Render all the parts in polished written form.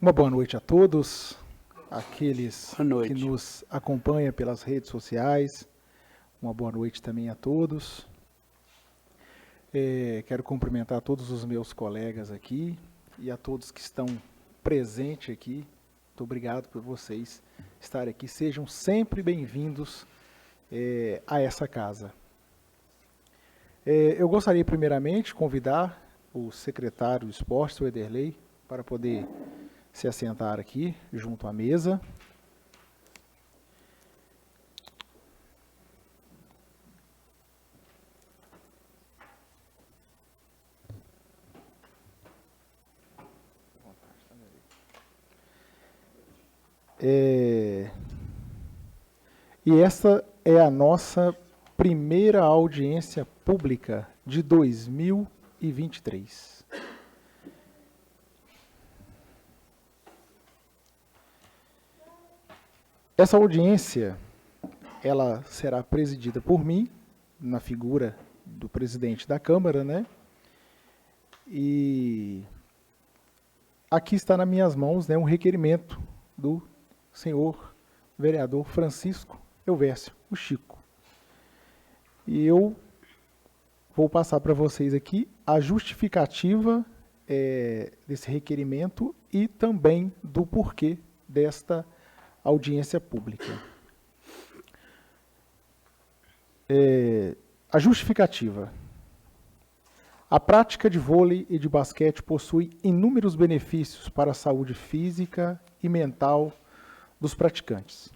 Uma boa noite a todos, aqueles Boa noite. que nos acompanham pelas redes sociais. Uma boa noite também a todos. Quero cumprimentar todos os meus colegas aqui e a todos que estão presentes aqui. Muito obrigado por vocês estarem aqui. Sejam sempre bem-vindos a essa casa. Eu gostaria primeiramente de convidar o secretário de Esportes, o Ederley, para poder se assentar aqui junto à mesa. E essa é a nossa primeira audiência pública de 2023. Essa audiência, ela será presidida por mim, na figura do presidente da Câmara, né? E aqui está nas minhas mãos, né, um requerimento do senhor vereador Francisco Elvésio, o Chico. E eu vou passar para vocês aqui a justificativa desse requerimento e também do porquê desta audiência pública. A justificativa. A prática de vôlei e de basquete possui inúmeros benefícios para a saúde física e mental dos praticantes,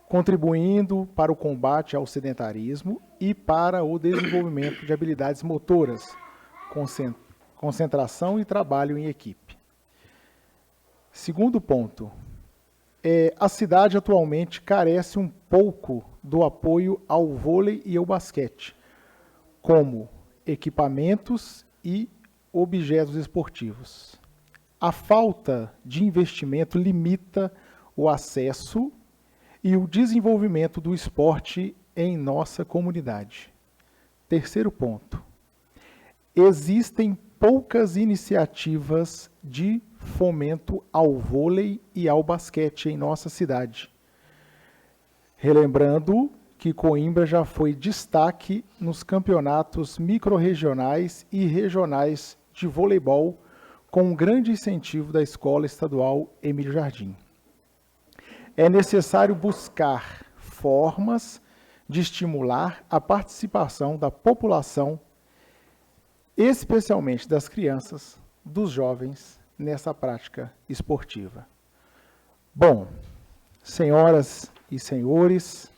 contribuindo para o combate ao sedentarismo e para o desenvolvimento de habilidades motoras, concentração e trabalho em equipe. Segundo ponto, a cidade atualmente carece um pouco do apoio ao vôlei e ao basquete, como equipamentos e objetos esportivos. A falta de investimento limita o acesso e o desenvolvimento do esporte em nossa comunidade. Terceiro ponto. Existem poucas iniciativas de fomento ao vôlei e ao basquete em nossa cidade. Relembrando que Coimbra já foi destaque nos campeonatos microrregionais e regionais de voleibol, com um grande incentivo da Escola Estadual Emílio Jardim. É necessário buscar formas de estimular a participação da população, especialmente das crianças, dos jovens, nessa prática esportiva. Bom, senhoras e senhores,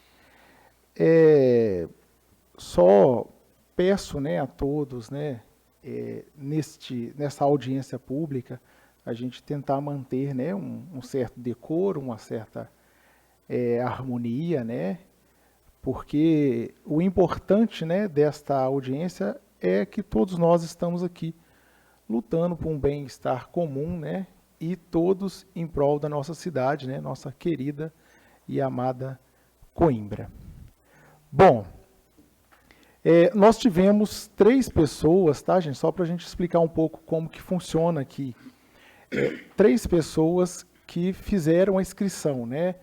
só peço, né, a todos, né, nessa audiência pública, a gente tentar manter, né, um certo decoro, uma certa harmonia, né, porque o importante, né, desta audiência é que todos nós estamos aqui lutando por um bem-estar comum, né, e todos em prol da nossa cidade, né, nossa querida e amada Coimbra. Bom, nós tivemos 3 pessoas, tá, gente? Só para a gente explicar um pouco como que funciona aqui. 3 pessoas que fizeram a inscrição, né?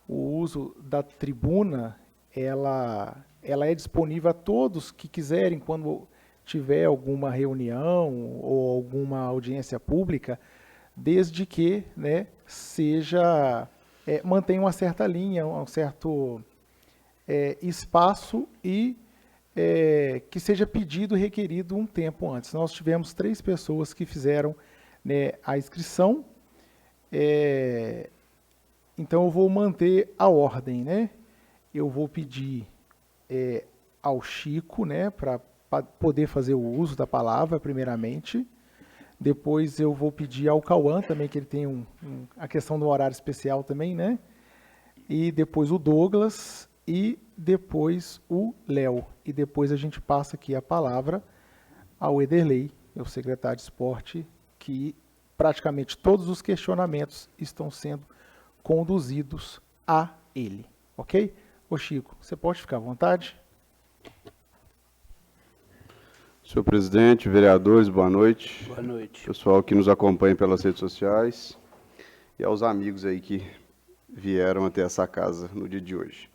O uso da tribuna, ela é disponível a todos que quiserem, quando tiver alguma reunião ou alguma audiência pública, desde que, né, mantenha uma certa linha, um certo espaço e que seja pedido e requerido um tempo antes. Nós tivemos 3 pessoas que fizeram, né, a inscrição, então eu vou manter a ordem, né? Eu vou pedir ao Chico, né, para poder fazer o uso da palavra, primeiramente. Depois eu vou pedir ao Cauã também, que ele tem a questão do horário especial também, né? E depois o Douglas e depois o Léo. E depois a gente passa aqui a palavra ao Ederley, o secretário de esporte, que praticamente todos os questionamentos estão sendo conduzidos a ele. Ok? Ô Chico, você pode ficar à vontade? Senhor presidente, vereadores, boa noite. Boa noite. Pessoal que nos acompanha pelas redes sociais. e aos amigos aí que vieram até essa casa no dia de hoje.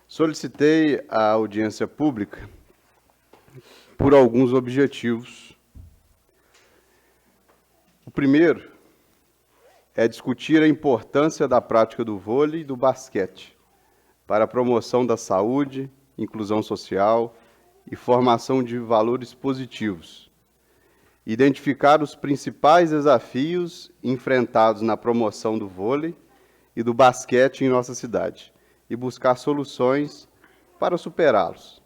Solicitei a audiência pública por alguns objetivos. O primeiro é discutir a importância da prática do vôlei e do basquete para a promoção da saúde, inclusão social e formação de valores positivos. Identificar os principais desafios enfrentados na promoção do vôlei e do basquete em nossa cidade e buscar soluções para superá-los.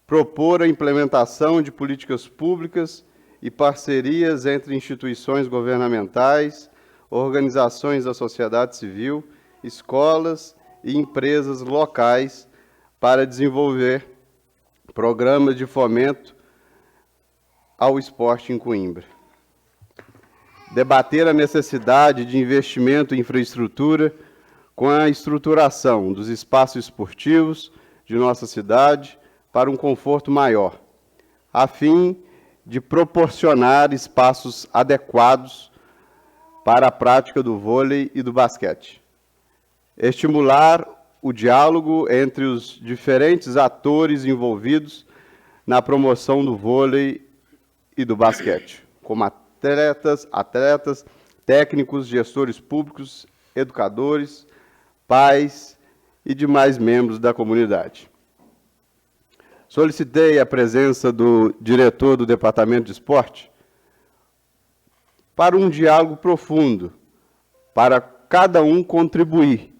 Propor a implementação de políticas públicas e parcerias entre instituições governamentais, organizações da sociedade civil, escolas e empresas locais para desenvolver programas de fomento ao esporte em Coimbra. Debater a necessidade de investimento em infraestrutura com a estruturação dos espaços esportivos de nossa cidade para um conforto maior, a fim de proporcionar espaços adequados para a prática do vôlei e do basquete. Estimular o diálogo entre os diferentes atores envolvidos na promoção do vôlei e do basquete, como atletas, técnicos, gestores públicos, educadores, pais e demais membros da comunidade. Solicitei a presença do diretor do Departamento de Esporte para um diálogo profundo, para cada um contribuir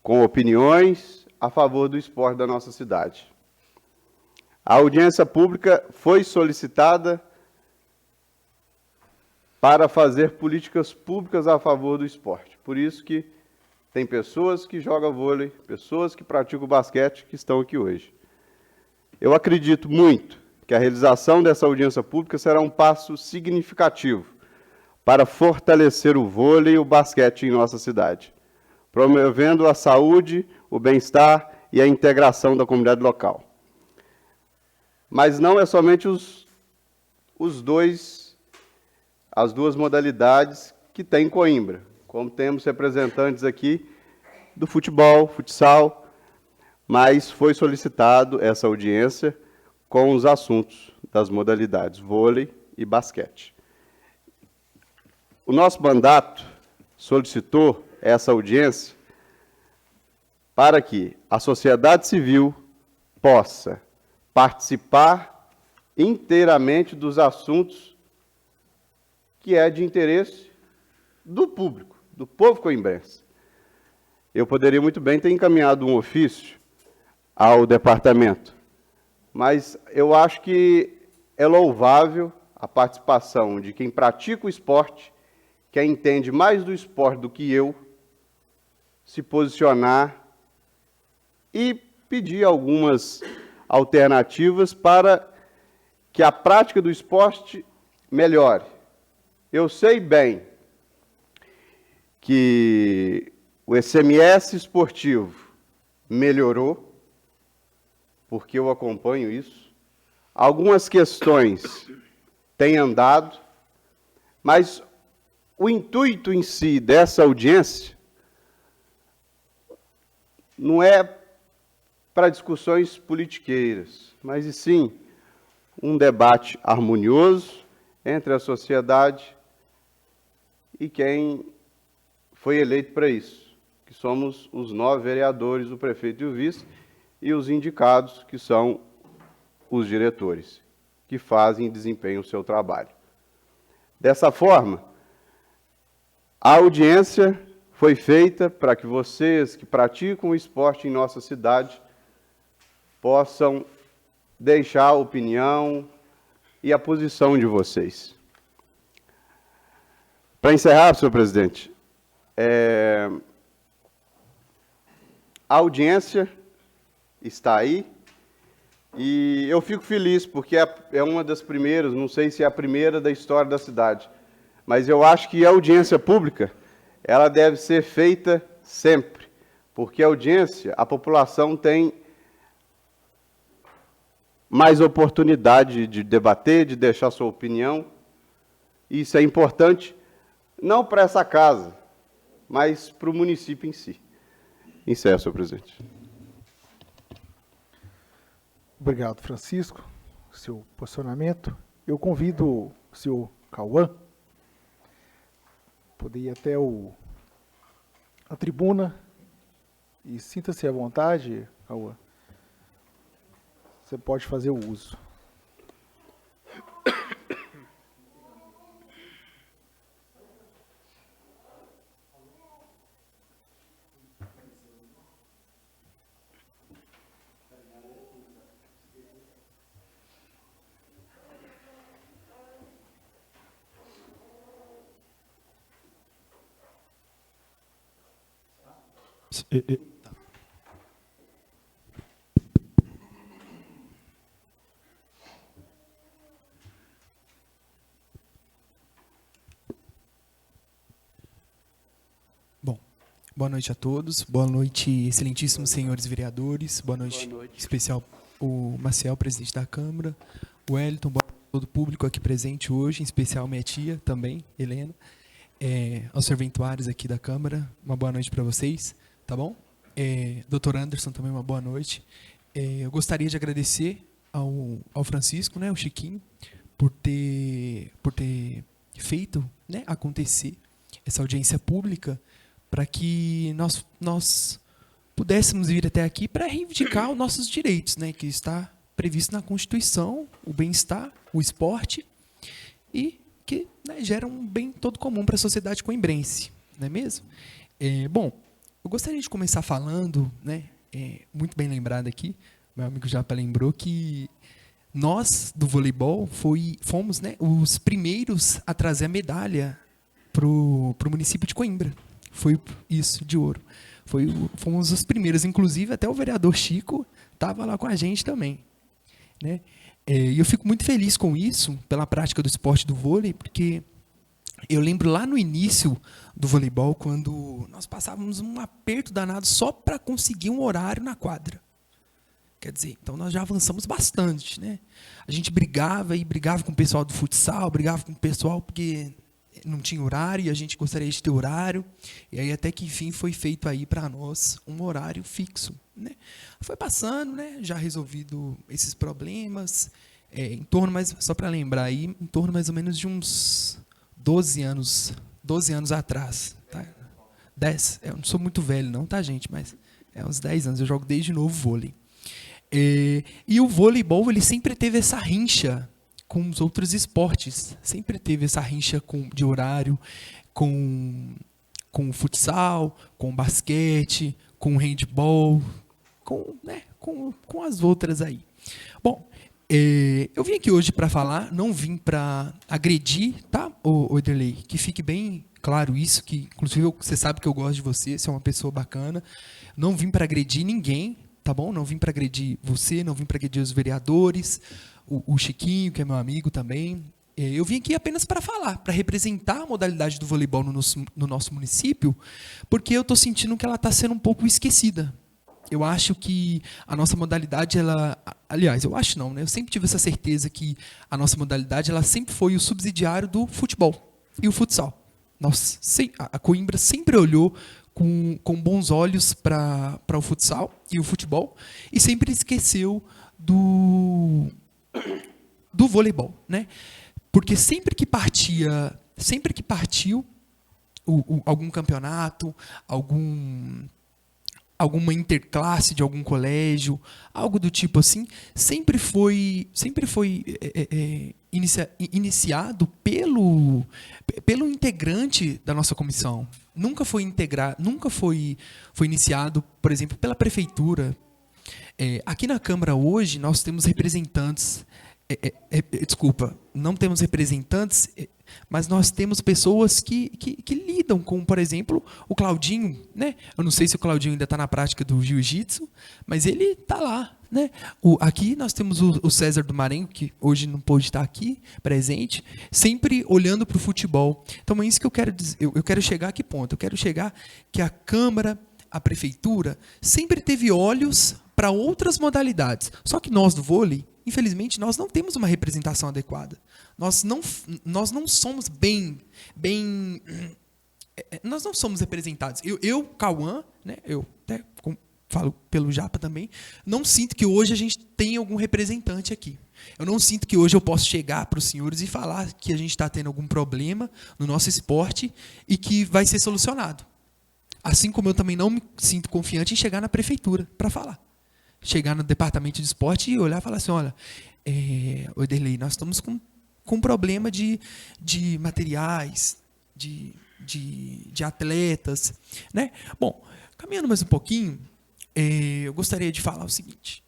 com opiniões a favor do esporte da nossa cidade. A audiência pública foi solicitada para fazer políticas públicas a favor do esporte. Por isso que tem pessoas que jogam vôlei, pessoas que praticam basquete que estão aqui hoje. Eu acredito muito que a realização dessa audiência pública será um passo significativo para fortalecer o vôlei e o basquete em nossa cidade, promovendo a saúde, o bem-estar e a integração da comunidade local. Mas não é somente as duas modalidades que tem em Coimbra, como temos representantes aqui do futebol, futsal, mas foi solicitado essa audiência com os assuntos das modalidades vôlei e basquete. O nosso mandato solicitou essa audiência para que a sociedade civil possa participar inteiramente dos assuntos que é de interesse do público, do povo coimbrense. Eu poderia muito bem ter encaminhado um ofício ao departamento, mas eu acho que é louvável a participação de quem pratica o esporte, quem entende mais do esporte do que eu, se posicionar e pedir algumas alternativas para que a prática do esporte melhore. Eu sei bem que o ICMS esportivo melhorou, porque eu acompanho isso. Algumas questões têm andado, mas o intuito em si dessa audiência não é para discussões politiqueiras, mas e sim um debate harmonioso entre a sociedade e quem foi eleito para isso, que somos os 9 vereadores, o prefeito e o vice, e os indicados, que são os diretores, que fazem e desempenham o seu trabalho. Dessa forma, a audiência foi feita para que vocês que praticam o esporte em nossa cidade possam deixar a opinião e a posição de vocês. Para encerrar, senhor presidente, a audiência está aí e eu fico feliz porque é uma das primeiras, não sei se é a primeira da história da cidade, mas eu acho que a audiência pública ela deve ser feita sempre, porque a audiência, a população tem mais oportunidade de debater, de deixar sua opinião, e isso é importante não para essa casa, mas para o município em si. Encerro, senhor presidente. Obrigado, Francisco, seu posicionamento. Eu convido o senhor Cauã poder ir até a tribuna e sinta-se à vontade, Cauã. Você pode fazer o uso. Bom, boa noite a todos, boa noite, excelentíssimos senhores vereadores, boa noite, em especial o Maciel, presidente da Câmara, o Wellington, boa noite a todo o público aqui presente hoje, em especial minha tia também, Helena, aos serventuários aqui da Câmara, uma boa noite para vocês, tá bom? Dr. Anderson também, uma boa noite. Eu gostaria de agradecer ao Francisco, né, o Chiquinho, por ter feito, né, acontecer essa audiência pública, para que nós pudéssemos vir até aqui para reivindicar os nossos direitos, né, que está previsto na Constituição, o bem-estar, o esporte, e que, né, gera um bem todo comum para a sociedade coimbrense, não é mesmo? Bom, eu gostaria de começar falando, né, muito bem lembrado aqui, meu amigo Japa lembrou que nós, do voleibol, fomos, né, os primeiros a trazer a medalha para o município de Coimbra. Foi isso, de ouro. Fomos os primeiros, inclusive até o vereador Chico estava lá com a gente também, né? E eu fico muito feliz com isso, pela prática do esporte do vôlei, porque eu lembro lá no início do voleibol, quando nós passávamos um aperto danado só para conseguir um horário na quadra. Quer dizer, então nós já avançamos bastante, né? A gente brigava com o pessoal do futsal, brigava com o pessoal porque não tinha horário e a gente gostaria de ter horário. E aí até que enfim foi feito aí para nós um horário fixo, né? Foi passando, né? Já resolvido esses problemas, só para lembrar aí, em torno mais ou menos de uns 12 anos atrás, tá? 10, eu não sou muito velho não, tá, gente? Mas uns 10 anos, eu jogo desde novo vôlei. E o voleibol, ele sempre teve essa rincha com os outros esportes, sempre teve essa rincha de horário, com o futsal, com o basquete, com o handball, com as outras aí. Bom, eu vim aqui hoje para falar, não vim para agredir, tá, Ederley? Que fique bem claro isso, que inclusive você sabe que eu gosto de você é uma pessoa bacana. Não vim para agredir ninguém, tá bom? Não vim para agredir você, não vim para agredir os vereadores, o Chiquinho, que é meu amigo também. Eu vim aqui apenas para falar, para representar a modalidade do voleibol no nosso município, porque eu estou sentindo que ela está sendo um pouco esquecida. Eu acho que a nossa modalidade, aliás, eu acho não, né? Eu sempre tive essa certeza que a nossa modalidade, ela sempre foi o subsidiário do futebol e o futsal. A Coimbra sempre olhou com bons olhos para o futsal e o futebol e sempre esqueceu do voleibol, né? Porque sempre que partiu algum campeonato, alguma interclasse de algum colégio, algo do tipo assim, sempre foi iniciado pelo integrante da nossa comissão. Nunca foi iniciado, por exemplo, pela prefeitura. Aqui na Câmara hoje nós temos representantes, não temos representantes, mas nós temos pessoas que lidam com, por exemplo, o Claudinho, né? Eu não sei se o Claudinho ainda está na prática do jiu-jitsu, mas ele está lá, né? Aqui nós temos o César do Marengo, que hoje não pôde estar aqui presente, sempre olhando para o futebol. Então é isso que eu quero dizer. Eu quero chegar a que ponto? Eu quero chegar que a Câmara, a Prefeitura, sempre teve olhos para outras modalidades. Só que nós do vôlei, infelizmente, nós não temos uma representação adequada. Nós não somos nós não somos representados. Cauã, né, eu até falo pelo Japa também, não sinto que hoje a gente tem algum representante aqui. Eu não sinto que hoje eu posso chegar para os senhores e falar que a gente está tendo algum problema no nosso esporte e que vai ser solucionado. Assim como eu também não me sinto confiante em chegar na prefeitura para falar. Chegar no departamento de esporte e olhar e falar assim, olha, Oderlei, nós estamos com um problema de materiais, de atletas, né? Bom, caminhando mais um pouquinho, eu gostaria de falar o seguinte.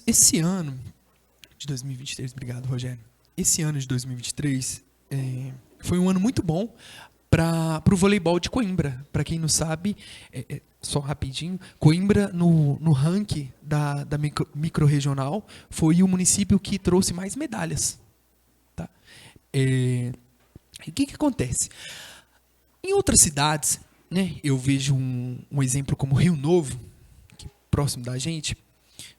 Esse ano de 2023, obrigado, Rogério. Esse ano de 2023 foi um ano muito bom para o voleibol de Coimbra. Para quem não sabe, só rapidinho, Coimbra no ranking da microrregional foi o município que trouxe mais medalhas. Tá? O que acontece? Em outras cidades, né, eu vejo um exemplo como Rio Novo, que próximo da gente,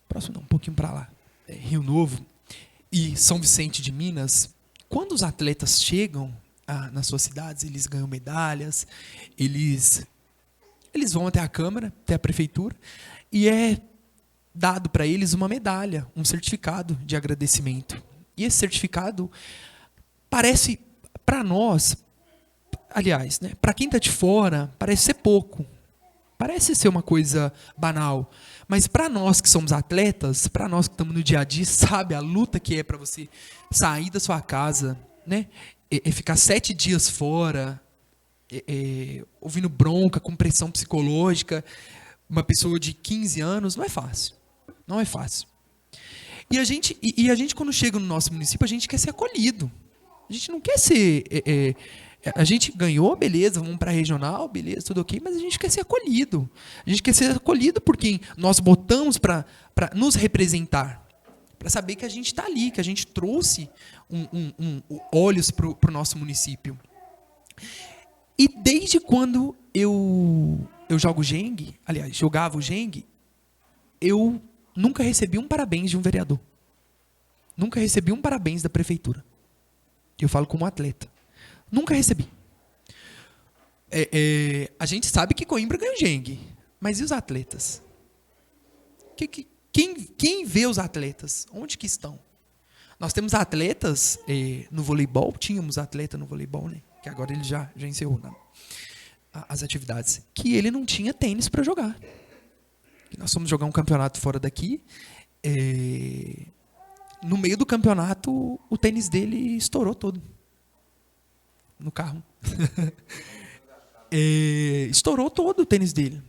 próximo não, um pouquinho para lá, Rio Novo e São Vicente de Minas, quando os atletas chegam nas suas cidades, eles ganham medalhas, eles vão até a Câmara, até a Prefeitura, e é dado para eles uma medalha, um certificado de agradecimento. E esse certificado parece, para nós, aliás, né, para quem está de fora, parece ser pouco. Parece ser uma coisa banal. Mas para nós que somos atletas, para nós que estamos no dia a dia, sabe a luta que é para você sair da sua casa, né? Ficar 7 dias fora, ouvindo bronca, com pressão psicológica, uma pessoa de 15 anos, não é fácil. Não é fácil. E a gente, quando chega no nosso município, a gente quer ser acolhido. A gente não quer ser... a gente ganhou, beleza, vamos para a regional, beleza, tudo ok, mas a gente quer ser acolhido. A gente quer ser acolhido por quem nós botamos para nos representar. Para saber que a gente está ali, que a gente trouxe olhos para o nosso município. E desde quando eu jogo Geng, aliás, jogava o Geng, eu nunca recebi um parabéns de um vereador. Nunca recebi um parabéns da prefeitura. Eu falo como atleta. Nunca recebi. A gente sabe que Coimbra ganha o Geng, mas e os atletas? Quem vê os atletas? Onde que estão? Nós temos atletas no voleibol, tínhamos atleta no voleibol, né? Que agora ele já encerrou as atividades, que ele não tinha tênis para jogar. Nós fomos jogar um campeonato fora daqui, no meio do campeonato o tênis dele estourou todo. No carro. Estourou todo o tênis dele.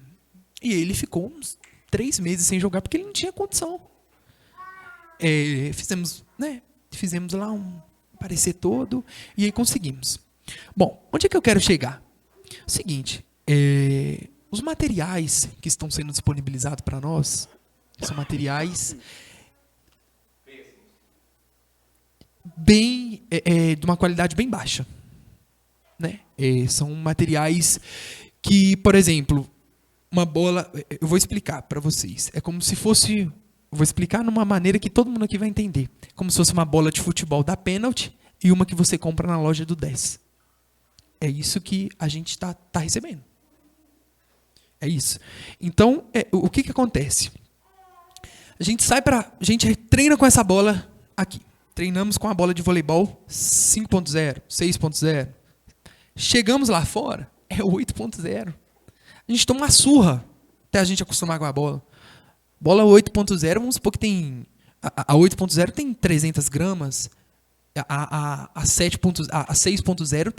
E ele ficou uns 3 meses sem jogar porque ele não tinha condição. Fizemos lá um parecer todo e aí conseguimos. Bom, onde é que eu quero chegar? O seguinte, os materiais que estão sendo disponibilizados para nós são materiais de uma qualidade bem baixa. Né? São materiais que, por exemplo, uma bola... Eu vou explicar para vocês. É como se fosse... Eu vou explicar numa maneira que todo mundo aqui vai entender. Como se fosse uma bola de futebol da pênalti e uma que você compra na loja do 10. É isso que a gente está recebendo. É isso. Então, o que acontece? A gente treina com essa bola aqui. Treinamos com a bola de voleibol 5.0, 6.0. Chegamos lá fora, é 8.0. A gente toma uma surra até a gente acostumar com a bola. Bola 8.0, vamos supor que tem... A 8.0 tem 300 gramas. A 6.0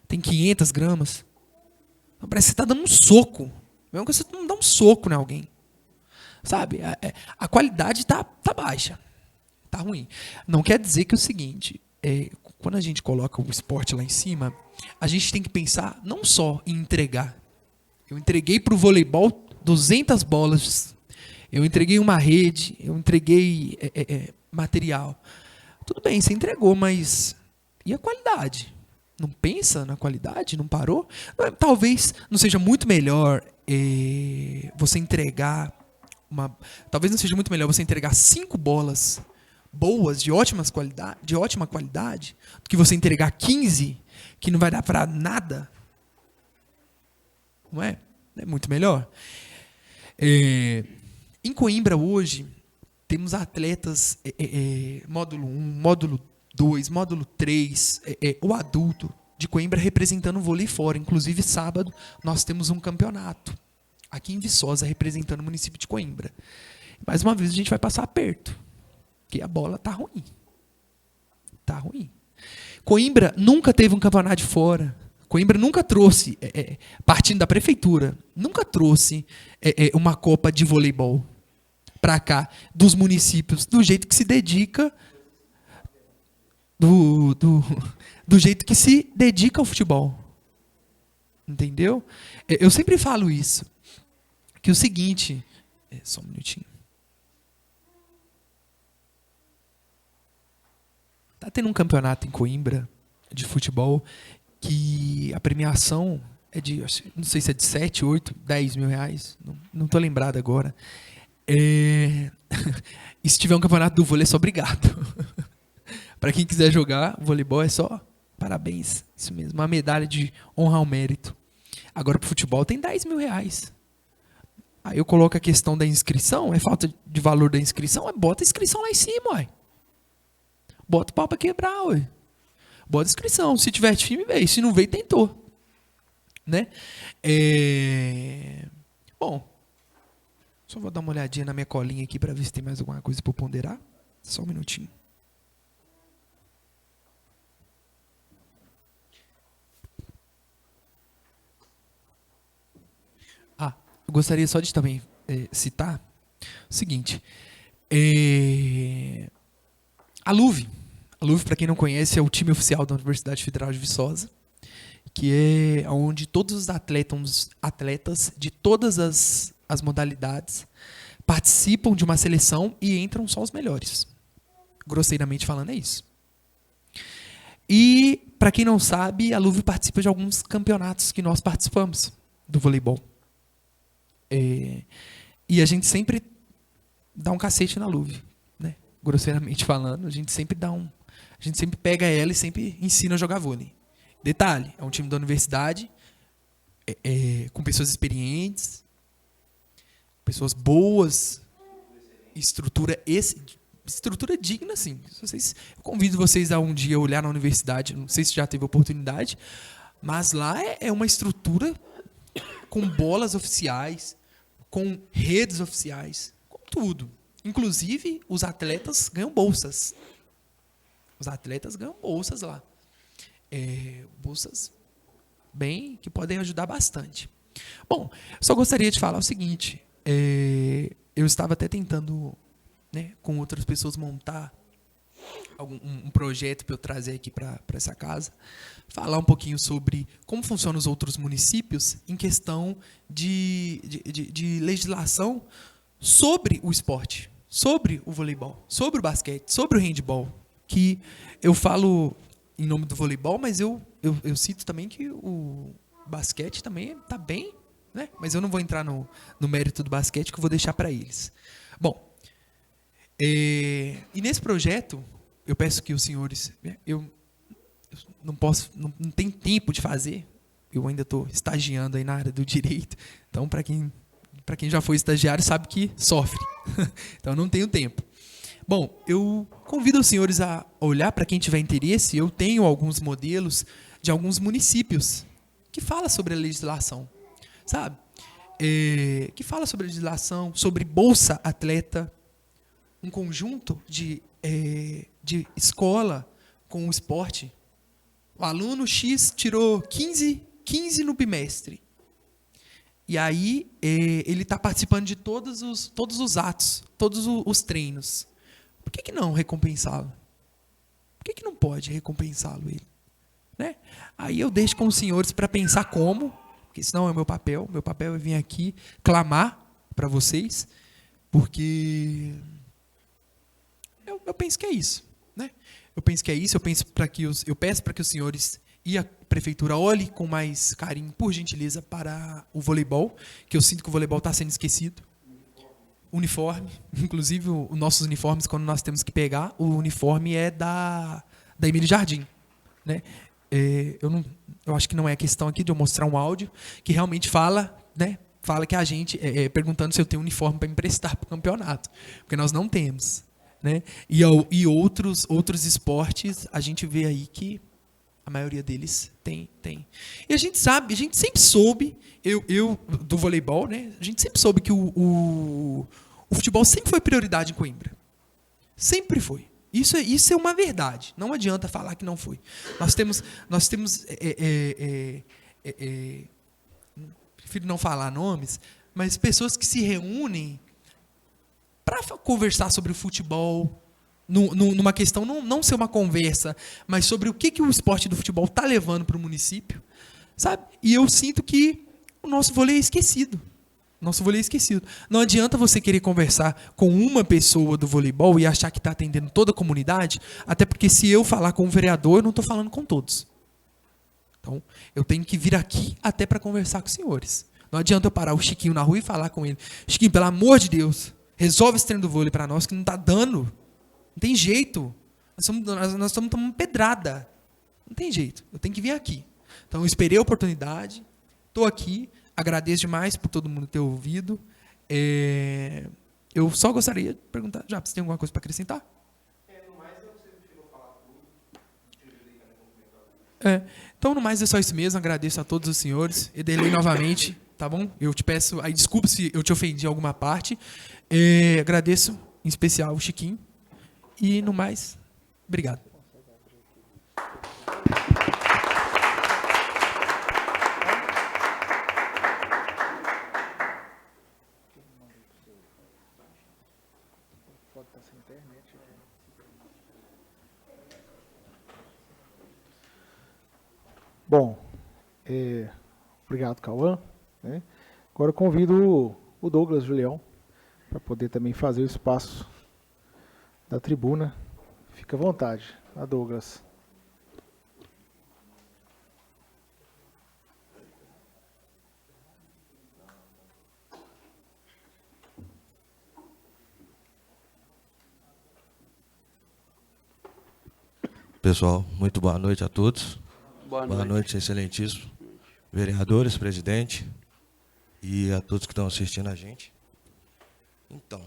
tem 500 gramas. Parece que você está dando um soco. Mesmo que você não dá um soco em alguém. Sabe? A qualidade está baixa. Está ruim. Não quer dizer que é o seguinte... Quando a gente coloca o esporte lá em cima, a gente tem que pensar não só em entregar. Eu entreguei para o voleibol 200 bolas, eu entreguei uma rede, eu entreguei material. Tudo bem, você entregou, mas e a qualidade? Não pensa na qualidade? Não parou? Talvez não seja muito melhor você entregar talvez não seja muito melhor você entregar 5 bolas boas, de ótima qualidade, do que você entregar 15 que não vai dar para nada? Não é? É muito melhor. Em Coimbra hoje temos atletas módulo 1, módulo 2, módulo 3, o adulto de Coimbra representando o vôlei fora. Inclusive, sábado, nós temos um campeonato aqui em Viçosa, representando o município de Coimbra. Mais uma vez, a gente vai passar aperto, porque a bola tá ruim. Tá ruim. Coimbra nunca teve um campeonato de fora. Coimbra nunca trouxe, partindo da prefeitura, nunca trouxe uma Copa de voleibol para cá, dos municípios, do jeito que se dedica, do jeito que se dedica ao futebol. Entendeu? Eu sempre falo isso, que é o seguinte, só um minutinho. Tá tendo um campeonato em Coimbra de futebol que a premiação é de, não sei se é de 7, 8, 10 mil reais, não estou lembrado agora. E se tiver um campeonato do vôlei, é só obrigado. Para quem quiser jogar voleibol, é só parabéns, isso mesmo, uma medalha de honra ao mérito. Agora, para o futebol, tem 10 mil reais. Aí eu coloco a questão da inscrição, é falta de valor da inscrição, bota a inscrição lá em cima, ué. Bota o pau para quebrar, ué. Bota a inscrição, se tiver time, veio, se não veio, tentou. Né? Bom, só vou dar uma olhadinha na minha colinha aqui para ver se tem mais alguma coisa para ponderar. Só um minutinho. Eu gostaria só de também citar o seguinte. A LUV, para quem não conhece, é o time oficial da Universidade Federal de Viçosa, que é onde todos os atletas de todas as modalidades participam de uma seleção e entram só os melhores. Grosseiramente falando, é isso. E, para quem não sabe, a LUV participa de alguns campeonatos que nós participamos do voleibol. E a gente sempre dá um cacete na LUV, né? Grosseiramente falando, a gente sempre pega ela e sempre ensina a jogar vôlei. Detalhe, é um time da universidade, com pessoas experientes, pessoas boas, estrutura digna, sim. Eu convido vocês a um dia olhar na universidade, não sei se já teve oportunidade, mas lá é uma estrutura com bolas oficiais, com redes oficiais, com tudo. Inclusive, os atletas ganham bolsas. Os atletas ganham bolsas lá. Bolsas que podem ajudar bastante. Bom, só gostaria de falar o seguinte. Eu estava até tentando, né, com outras pessoas, montar um projeto para eu trazer aqui para essa casa, falar um pouquinho sobre como funcionam os outros municípios em questão de legislação sobre o esporte, sobre o voleibol, sobre o basquete, sobre o handebol, que eu falo em nome do voleibol, mas eu cito também que o basquete também está bem, né? Mas eu não vou entrar no mérito do basquete, que eu vou deixar para eles. Bom, e nesse projeto, eu peço que os senhores, eu não tenho tempo de fazer, eu ainda estou estagiando aí na área do direito, então para quem já foi estagiário sabe que sofre, então não tenho tempo. Bom, eu convido os senhores a olhar, para quem tiver interesse, eu tenho alguns modelos de alguns municípios que falam sobre a legislação, sabe? Que fala sobre a legislação, sobre Bolsa Atleta, um conjunto de escola com o esporte. O aluno X tirou 15 no bimestre. E aí ele está participando de todos os atos, todos os treinos. Por que não recompensá-lo? Por que não pode recompensá-lo ele? Né? Aí eu deixo com os senhores para pensar como, porque senão é o meu papel. Meu papel é vir aqui clamar para vocês, porque eu penso que é isso. Né? Eu penso que é isso. Eu peço para que os senhores e a prefeitura olhe com mais carinho, por gentileza, para o voleibol, que eu sinto que o voleibol está sendo esquecido. Uniforme, inclusive os nossos uniformes, quando nós temos que pegar, o uniforme é da Emílio Jardim, né? Eu acho que não é questão aqui de eu mostrar um áudio que realmente fala, né? Fala que a gente, perguntando se eu tenho uniforme para emprestar para o campeonato, porque nós não temos, né? E outros esportes, a gente vê aí que a maioria deles tem. E a gente sempre soube, eu do voleibol, né? A gente sempre soube que o futebol sempre foi prioridade em Coimbra. Sempre foi. Isso é uma verdade. Não adianta falar que não foi. Nós temos prefiro não falar nomes, mas pessoas que se reúnem para conversar sobre o futebol, numa questão, não ser uma conversa, mas sobre o que o esporte do futebol está levando para o município, sabe? E eu sinto que o nosso vôlei é esquecido. Não adianta você querer conversar com uma pessoa do voleibol e achar que está atendendo toda a comunidade, até porque se eu falar com um vereador, eu não estou falando com todos. Então, eu tenho que vir aqui até para conversar com os senhores. Não adianta eu parar o Chiquinho na rua e falar com ele: Chiquinho, pelo amor de Deus, resolve esse treino do vôlei para nós, que não está dando. Não tem jeito. Nós estamos tomando pedrada. Não tem jeito. Eu tenho que vir aqui. Então, eu esperei a oportunidade, estou aqui, agradeço demais por todo mundo ter ouvido. Eu só gostaria de perguntar, já, você tem alguma coisa para acrescentar? Então, no mais, é só isso mesmo. Agradeço a todos os senhores. Edelei novamente, tá bom? Eu te peço aí desculpa se eu te ofendi em alguma parte. Agradeço, em especial, o Chiquinho. E, no mais, obrigado. Bom, obrigado, Cauã, né? Agora eu convido o Douglas Julião para poder também fazer o espaço da tribuna. Fica à vontade, a Douglas. Pessoal, muito boa noite a todos. Boa noite, excelentíssimo vereadores, presidente e a todos que estão assistindo a gente. Então,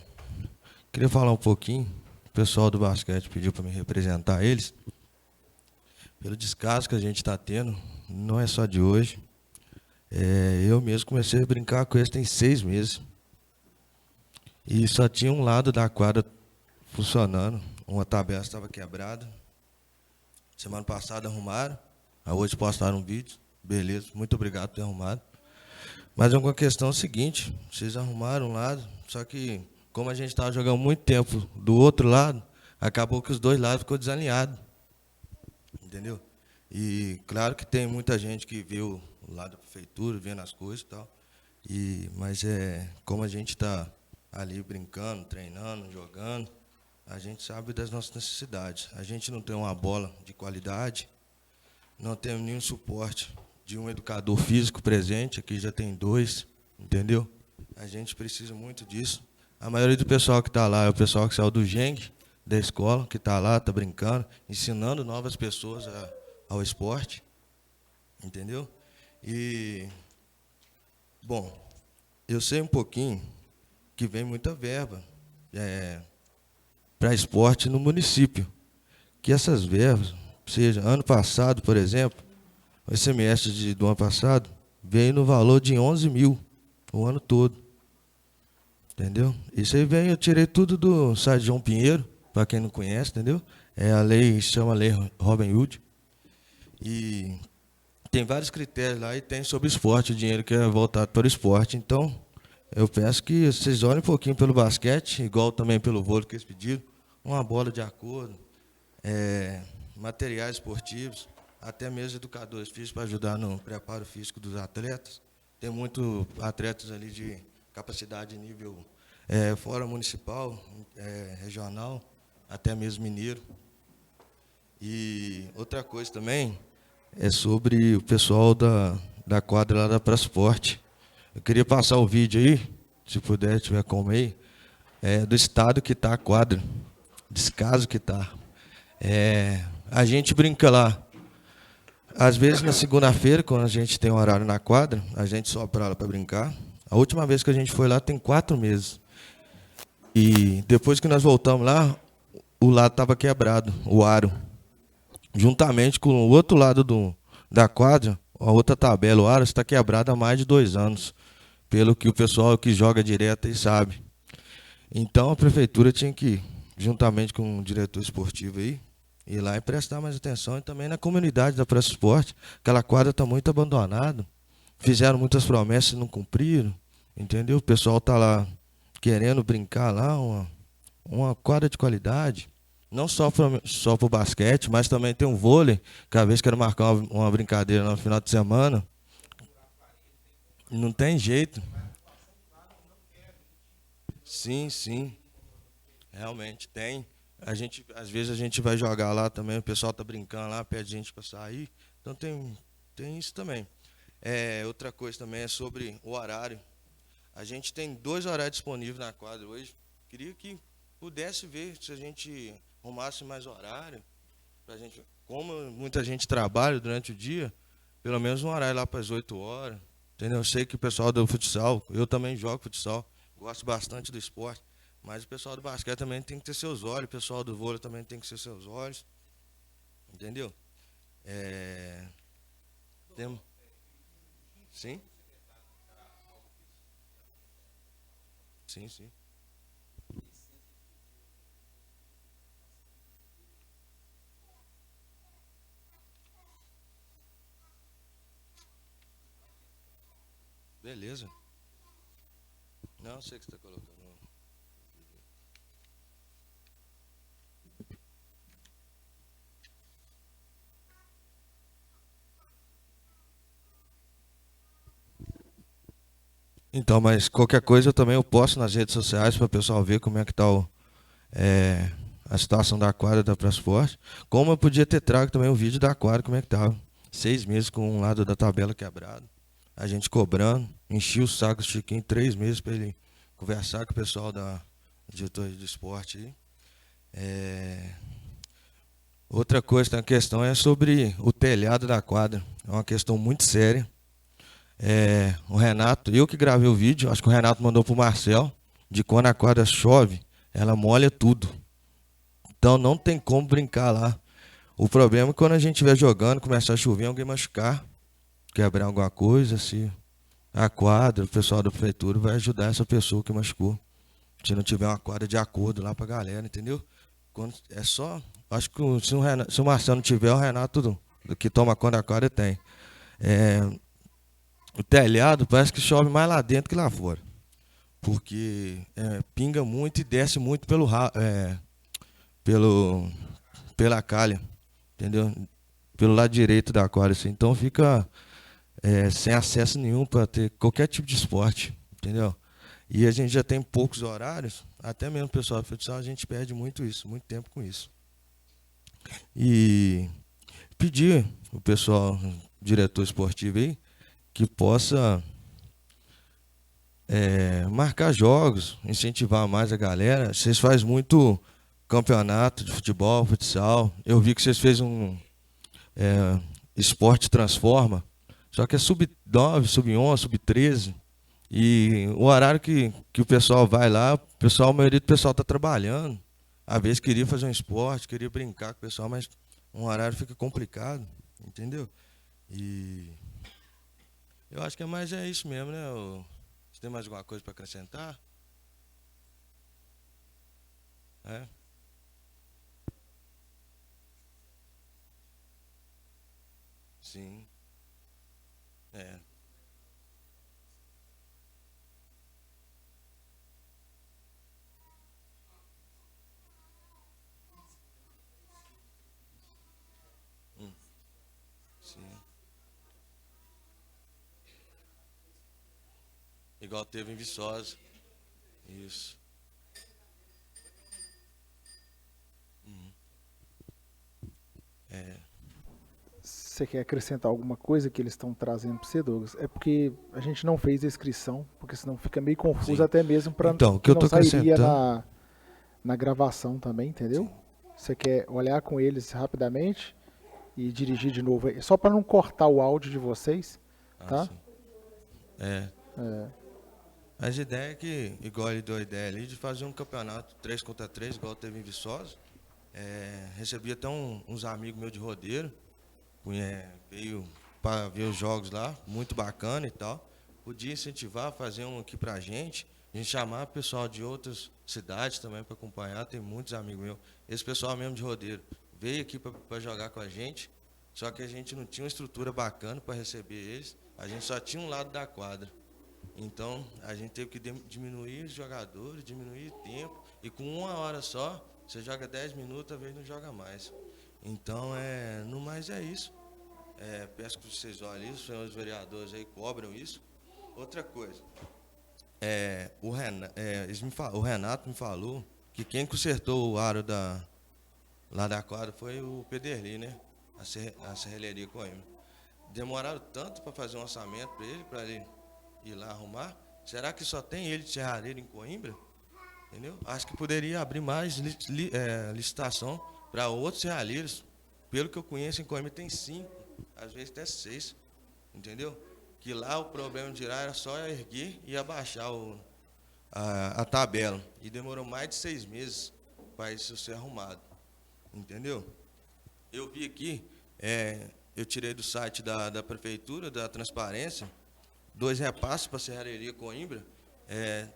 queria falar um pouquinho. O pessoal do basquete pediu para me representar eles. Pelo descaso que a gente está tendo, não é só de hoje. Eu mesmo comecei a brincar com eles tem 6 meses. E só tinha um lado da quadra funcionando. Uma tabela estava quebrada. Semana passada arrumaram. Hoje postaram um vídeo. Beleza, muito obrigado por ter arrumado. Mas é uma questão seguinte, vocês arrumaram um lado, só que como a gente estava jogando muito tempo do outro lado, acabou que os dois lados ficou desalinhado. Entendeu? E claro que tem muita gente que vê o lado da prefeitura, vendo as coisas e tal. Mas como a gente está ali brincando, treinando, jogando, a gente sabe das nossas necessidades. A gente não tem uma bola de qualidade, não temos nenhum suporte de um educador físico presente, aqui já tem 2, entendeu? A gente precisa muito disso. A maioria do pessoal que está lá é o pessoal que saiu do Geng, da escola, que está lá, está brincando, ensinando novas pessoas ao esporte, entendeu? E, bom, eu sei um pouquinho que vem muita verba para esporte no município, que essas verbas, seja, ano passado, por exemplo, o semestre do ano passado, veio no valor de 11 mil, o ano todo. Entendeu? Isso aí eu tirei tudo do site João Pinheiro, para quem não conhece, entendeu? A lei, chama Lei Robin Hood. E tem vários critérios lá e tem sobre esporte, o dinheiro que é voltado para o esporte. Então, eu peço que vocês olhem um pouquinho pelo basquete, igual também pelo vôlei que eles pediram, uma bola de acordo, materiais esportivos, até mesmo educadores físicos para ajudar no preparo físico dos atletas. Tem muitos atletas ali de capacidade nível fora municipal, regional, até mesmo mineiro. E outra coisa também, é sobre o pessoal da quadra lá da Praça Esporte. Eu queria passar o vídeo aí, se puder, tiver como aí, do estado que está a quadra, descaso que está. A gente brinca lá. Às vezes, na segunda-feira, quando a gente tem horário na quadra, a gente sobe para lá para brincar. A última vez que a gente foi lá tem 4 meses. E depois que nós voltamos lá, o lado estava quebrado, o aro. Juntamente com o outro lado da quadra, a outra tabela, o aro está quebrado há mais de 2 anos. Pelo que o pessoal que joga direto aí sabe. Então a prefeitura tinha que, juntamente com o diretor esportivo aí, ir lá e prestar mais atenção. E também na comunidade da Praça Esporte, aquela quadra está muito abandonada. Fizeram muitas promessas e não cumpriram. Entendeu? O pessoal está lá querendo brincar lá, uma quadra de qualidade. Não só para o basquete, mas também tem um vôlei. Cada vez que quero marcar uma brincadeira no final de semana, não tem jeito. Sim, sim. Realmente tem. Às vezes a gente vai jogar lá também, o pessoal tá brincando lá, pede gente para sair. Então tem isso também. Outra coisa também é sobre o horário. A gente tem 2 horários disponíveis na quadra hoje. Queria que pudesse ver se a gente arrumasse mais horário pra gente, como muita gente trabalha durante o dia, pelo menos um horário lá para as 8 horas. Entendeu? Eu sei que o pessoal do futsal, eu também jogo futsal, gosto bastante do esporte, mas o pessoal do basquete também tem que ter seus olhos, o pessoal do vôlei também tem que ter seus olhos. Entendeu? Temos. Sim? Sim, sim. Beleza. Não sei o que você está colocando. Então, mas qualquer coisa eu posto nas redes sociais para o pessoal ver como é que está a situação da quadra da Praça Esporte. Como eu podia ter trago também o vídeo da quadra, como é que estava. 6 meses com um lado da tabela quebrado. A gente cobrando, enchi o saco do Chiquinho 3 meses para ele conversar com o pessoal da diretoria de esporte aí. Outra coisa, a questão é sobre o telhado da quadra. É uma questão muito séria. O Renato, eu que gravei o vídeo, acho que o Renato mandou pro Marcel, de quando a quadra chove, ela molha tudo. Então não tem como brincar lá. O problema é que quando a gente estiver jogando, começar a chover, alguém machucar, quebrar alguma coisa, se a quadra, o pessoal da prefeitura vai ajudar essa pessoa que machucou. Se não tiver uma quadra de acordo lá pra galera, entendeu? É só. Acho que se o Marcelo não tiver, o Renato que toma conta da quadra tem. O telhado parece que chove mais lá dentro que lá fora. Porque pinga muito e desce muito pela calha, entendeu? Pelo lado direito da quadra, assim. Então fica sem acesso nenhum para ter qualquer tipo de esporte, entendeu? E a gente já tem poucos horários, até mesmo o pessoal do futsal, a gente perde muito tempo com isso. E pedir o pessoal, diretor esportivo aí, que possa marcar jogos, incentivar mais a galera. Vocês fazem muito campeonato de futebol, futsal. Eu vi que vocês fez um esporte transforma, só que é sub-9, sub-11, sub-13. E o horário que o pessoal vai lá, a maioria do pessoal está trabalhando. Às vezes queria fazer um esporte, queria brincar com o pessoal, mas um horário fica complicado, entendeu? E eu acho que é isso mesmo, né? Você tem mais alguma coisa para acrescentar? Sim. Sim. Igual teve em Viçosa. Isso. você quer acrescentar alguma coisa que eles estão trazendo para você, Douglas? É porque a gente não fez a inscrição, porque senão fica meio confuso, Sim. até mesmo para Então, o que que eu não tô sairia acrescentando... na gravação também, entendeu? Você quer olhar com eles rapidamente e dirigir de novo, só para não cortar o áudio de vocês, Ah, tá? sim. É. Mas a ideia é que, igual ele deu a ideia ali, de fazer um campeonato 3 contra 3, igual teve em Viçosa. Recebi até uns amigos meus de rodeiro, veio para ver os jogos lá, muito bacana e tal. Podia incentivar, fazer um aqui pra gente, a gente chamar o pessoal de outras cidades também para acompanhar, tem muitos amigos meus. Esse pessoal mesmo de rodeiro veio aqui para jogar com a gente, só que a gente não tinha uma estrutura bacana para receber eles, a gente só tinha um lado da quadra. Então, a gente teve que diminuir os jogadores, diminuir o tempo, e com 1 hora só, você joga 10 minutos, às vezes não joga mais. Então, no mais é isso. Peço que vocês olhem isso, os senhores vereadores aí cobram isso. Outra coisa, o Renato me falou que quem consertou o aro lá da quadra foi o Pederli, né? A Serralheria Coimbra. Demoraram tanto para fazer um orçamento para ele ir lá arrumar. Será que só tem ele de serralheiro em Coimbra? Entendeu? Acho que poderia abrir mais licitação para outros serralheiros. Pelo que eu conheço, em Coimbra tem 5, às vezes até 6. Entendeu? Que lá o problema de lá era só erguer e abaixar a tabela. E demorou mais de 6 meses para isso ser arrumado. Entendeu? Eu vi aqui, eu tirei do site da prefeitura, da transparência, 2 repasses para a Serralheria Coimbra.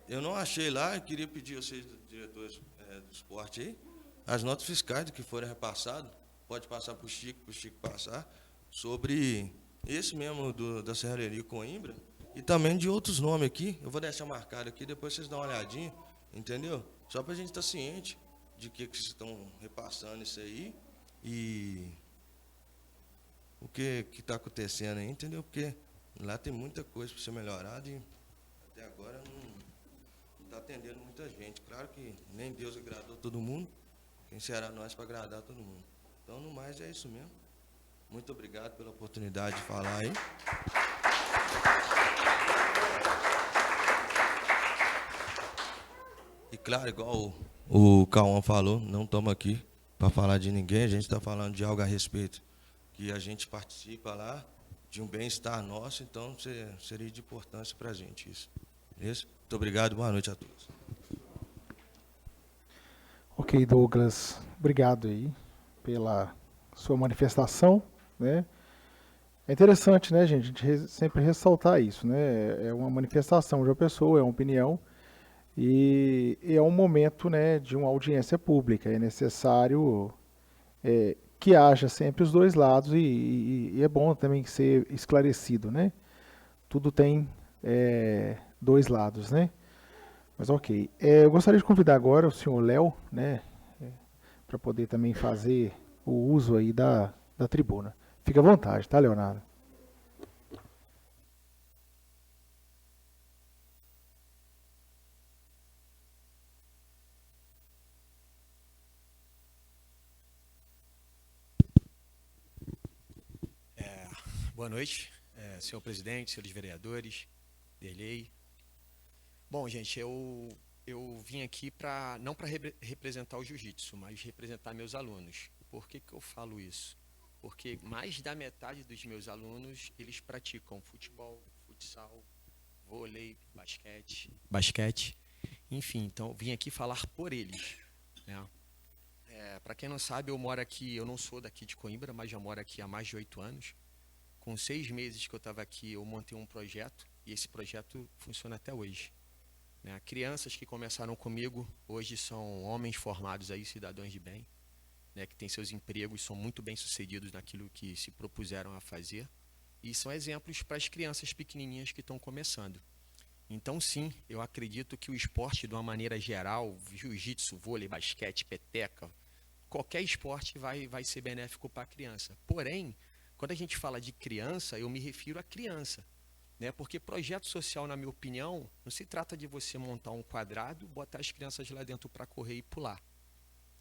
Eu não achei lá, eu queria pedir a vocês, diretores do esporte aí, as notas fiscais do que foram repassadas, pode passar para o Chico passar, sobre esse mesmo da Serralheria Coimbra, e também de outros nomes aqui, eu vou deixar marcado aqui, depois vocês dão uma olhadinha, entendeu? Só para a gente estar ciente de que vocês estão repassando isso aí, e o que está acontecendo aí, entendeu? Porque lá tem muita coisa para ser melhorada e até agora não está atendendo muita gente. Claro que nem Deus agradou todo mundo, quem será nós para agradar todo mundo. Então, no mais, é isso mesmo. Muito obrigado pela oportunidade de falar aí. E claro, igual o Cauã falou, não estamos aqui para falar de ninguém, a gente está falando de algo a respeito que a gente participa lá, de um bem-estar nosso, então seria de importância para a gente isso. Beleza? Muito obrigado, boa noite a todos. Ok, Douglas, obrigado aí pela sua manifestação, né? É interessante, né, gente, a gente sempre ressaltar isso, né? É uma manifestação de uma pessoa, é uma opinião, e é um momento, né, de uma audiência pública. É necessário que haja sempre os dois lados e é bom também ser esclarecido, né? Tudo tem dois lados, né? Mas ok. Eu gostaria de convidar agora o senhor Léo, né, para poder também fazer o uso aí da tribuna. Fique à vontade, tá, Leonardo? Boa noite, senhor presidente, senhores vereadores, Derlei. Bom, gente, eu vim aqui não para representar o jiu-jitsu, mas representar meus alunos. Por que eu falo isso? Porque mais da metade dos meus alunos, eles praticam futebol, futsal, vôlei, basquete, enfim, então eu vim aqui falar por eles, né? Para quem não sabe, eu moro aqui, eu não sou daqui de Coimbra, mas já moro aqui há mais de 8 anos. Com 6 meses que eu estava aqui, eu montei um projeto, e esse projeto funciona até hoje, né? Crianças que começaram comigo, hoje são homens formados aí, cidadãos de bem, né, que têm seus empregos, são muito bem-sucedidos naquilo que se propuseram a fazer, e são exemplos para as crianças pequenininhas que estão começando. Então, sim, eu acredito que o esporte, de uma maneira geral, jiu-jitsu, vôlei, basquete, peteca, qualquer esporte vai ser benéfico para a criança. Porém, quando a gente fala de criança, eu me refiro à criança, né? Porque projeto social, na minha opinião, não se trata de você montar um quadrado, botar as crianças lá dentro para correr e pular,